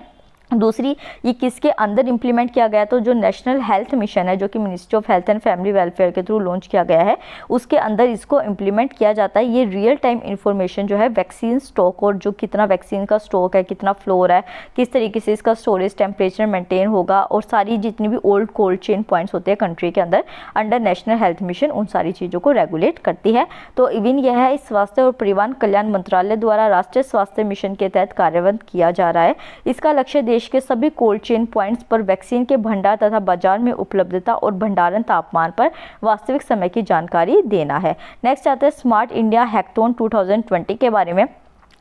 Speaker 1: दूसरी, ये किसके अंदर इंप्लीमेंट किया गया, तो जो नेशनल हेल्थ मिशन है जो कि ministry of health and family welfare के थ्रू लॉन्च किया गया है, उसके अंदर इसको इंप्लीमेंट किया जाता है। ये रियल टाइम इंफॉर्मेशन जो है वैक्सीन स्टॉक और जो कितना वैक्सीन का स्टॉक है, कितना फ्लो हो रहा है, किस तरीके से इसका स्टोरेज टेम्परेचर मेंटेन होगा और सारी जितनी भी ओल्ड कोल्ड चेन पॉइंट्स होते हैं कंट्री के अंदर अंडर नेशनल हेल्थ मिशन, उन सारी चीज़ों को रेगुलेट करती है। तो इवन यह है इस स्वास्थ्य और परिवार कल्याण मंत्रालय द्वारा राष्ट्रीय स्वास्थ्य मिशन के तहत कार्यान्वित किया जा रहा है। इसका लक्ष्य देश के सभी कोल्ड चेन पॉइंट्स पर वैक्सीन के भंडार तथा बाजार में उपलब्धता और भंडारण तापमान पर वास्तविक समय की जानकारी देना है। नेक्स्ट आता है स्मार्ट इंडिया हैकथॉन 2020 के बारे में।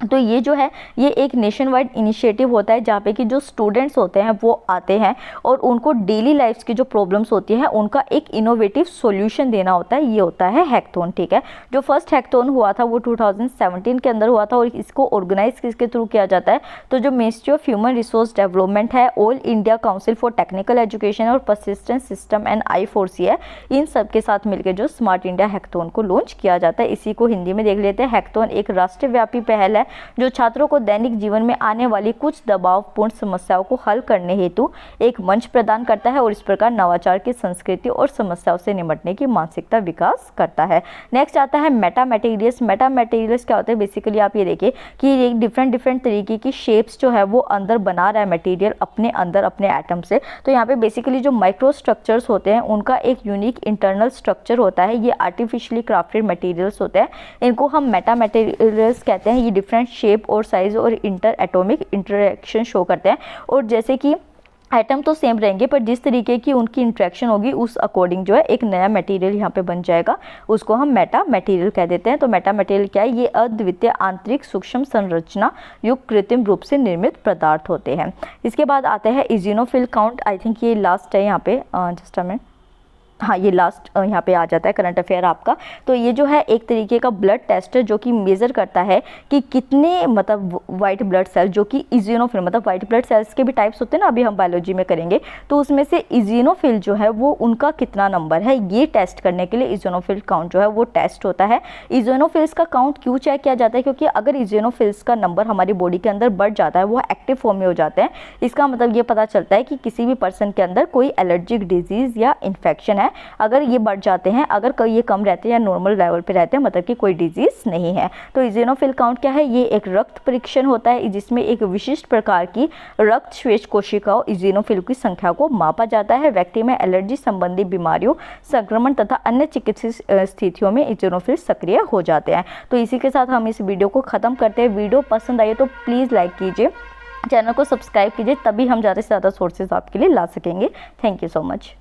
Speaker 1: तो ये जो है ये एक नेशन वाइड इनिशिएटिव होता है जहाँ पे कि जो स्टूडेंट्स होते हैं वो आते हैं और उनको डेली लाइफ्स की जो प्रॉब्लम्स होती है उनका एक इनोवेटिव सॉल्यूशन देना होता है। ये होता है हैकथॉन, ठीक है। जो फर्स्ट हैकथॉन हुआ था वो 2017 के अंदर हुआ था और इसको ऑर्गेनाइज किसके थ्रू किया जाता है, तो जो ministry of human resource development है, all India council for technical education और परसिस्टेंस सिस्टम एंड I4C है, इन सब के साथ मिलकर जो स्मार्ट इंडिया हैकथॉन को लॉन्च किया जाता है। इसी को हिंदी में देख लेते हैं। हैकथॉन एक राष्ट्रव्यापी पहल है जो छात्रों को दैनिक जीवन में आने वाली कुछ दबावपूर्ण समस्याओं को हल करने हेतु एक मंच प्रदान करता है और इस प्रकार नवाचार की संस्कृति और समस्याओं से निपटने की मानसिकता विकास करता है। नेक्स्ट आता है मेटा मटेरियल्स। मेटा मटेरियल्स क्या होता है, बेसिकली आप ये देखिए कि एक डिफरेंट तरीके की शेप्स जो है वो अंदर बना रहा है मटेरियल अपने अंदर अपने एटम से। तो यहाँ पे बेसिकली जो माइक्रो स्ट्रक्चर्स होते हैं उनका एक यूनिक इंटरनल स्ट्रक्चर होता है। ये आर्टिफिशियली क्राफ्टेड मटेरियल्स होते हैं, इनको हम मेटा मटेरियल्स कहते हैं। ये डिफरेंट शेप और साइज और इंटर एटॉमिक इंटरेक्शन शो करते हैं और जैसे कि एटम तो सेम रहेंगे पर जिस तरीके की उनकी इंट्रैक्शन होगी उस अकॉर्डिंग जो है एक नया मटेरियल यहाँ पे बन जाएगा, उसको हम मेटा मटेरियल कह देते हैं। तो मेटा मटेरियल क्या है, ये अद्वितीय आंतरिक सूक्ष्म संरचना युक्त कृत्रिम रूप से निर्मित पदार्थ होते हैं। इसके बाद आते हैं इजिनोफिल काउंट। आई थिंक ये लास्ट है यहाँ पे, जस्ट अ मिनट, हाँ ये लास्ट यहाँ पे आ जाता है करंट अफेयर आपका। तो ये जो है एक तरीके का ब्लड टेस्ट है जो कि मेज़र करता है कि कितने मतलब वाइट ब्लड सेल्स जो कि इजिनोफिल, मतलब वाइट ब्लड सेल्स के भी टाइप्स होते हैं ना, अभी हम बायोलॉजी में करेंगे, तो उसमें से इजिनोफिल जो है वो उनका कितना नंबर है, ये टेस्ट करने के लिए इजिनोफिल काउंट जो है वो टेस्ट होता है। इजिनोफिल्स का काउंट क्यों चेक किया जाता है, क्योंकि अगर इजिनोफिल्स का नंबर हमारी बॉडी के अंदर बढ़ जाता है, वो एक्टिव फॉर्म में हो जाते हैं, इसका मतलब ये पता चलता है कि किसी भी पर्सन के अंदर कोई एलर्जिक डिजीज़ या इन्फेक्शन है हैं। अगर ये बढ़ जाते हैं, अगर ये कम रहते हैं या नॉर्मल लेवल पे रहते हैं, मतलब कि कोई डिजीज़ नहीं है। तो इज़िनोफिल काउंट क्या है? ये एक रक्त परीक्षण होता है जिसमें एक विशिष्ट प्रकार की रक्त श्वेत कोशिकाओं इज़िनोफिल की संख्या को मापा जाता है। व्यक्ति में एलर्जी संबंधी बीमारियों, संक्रमण तथा अन्य चिकित्सीय स्थितियों में इज़िनोफिल सक्रिय हो जाते हैं। तो इसी के साथ हम इस वीडियो को ख़त्म करते हैं। वीडियो पसंद आई तो प्लीज़ लाइक कीजिए, चैनल को सब्सक्राइब कीजिए, तभी हम ज़्यादा से ज़्यादा सोर्सेज आपके लिए ला सकेंगे। Thank you so much.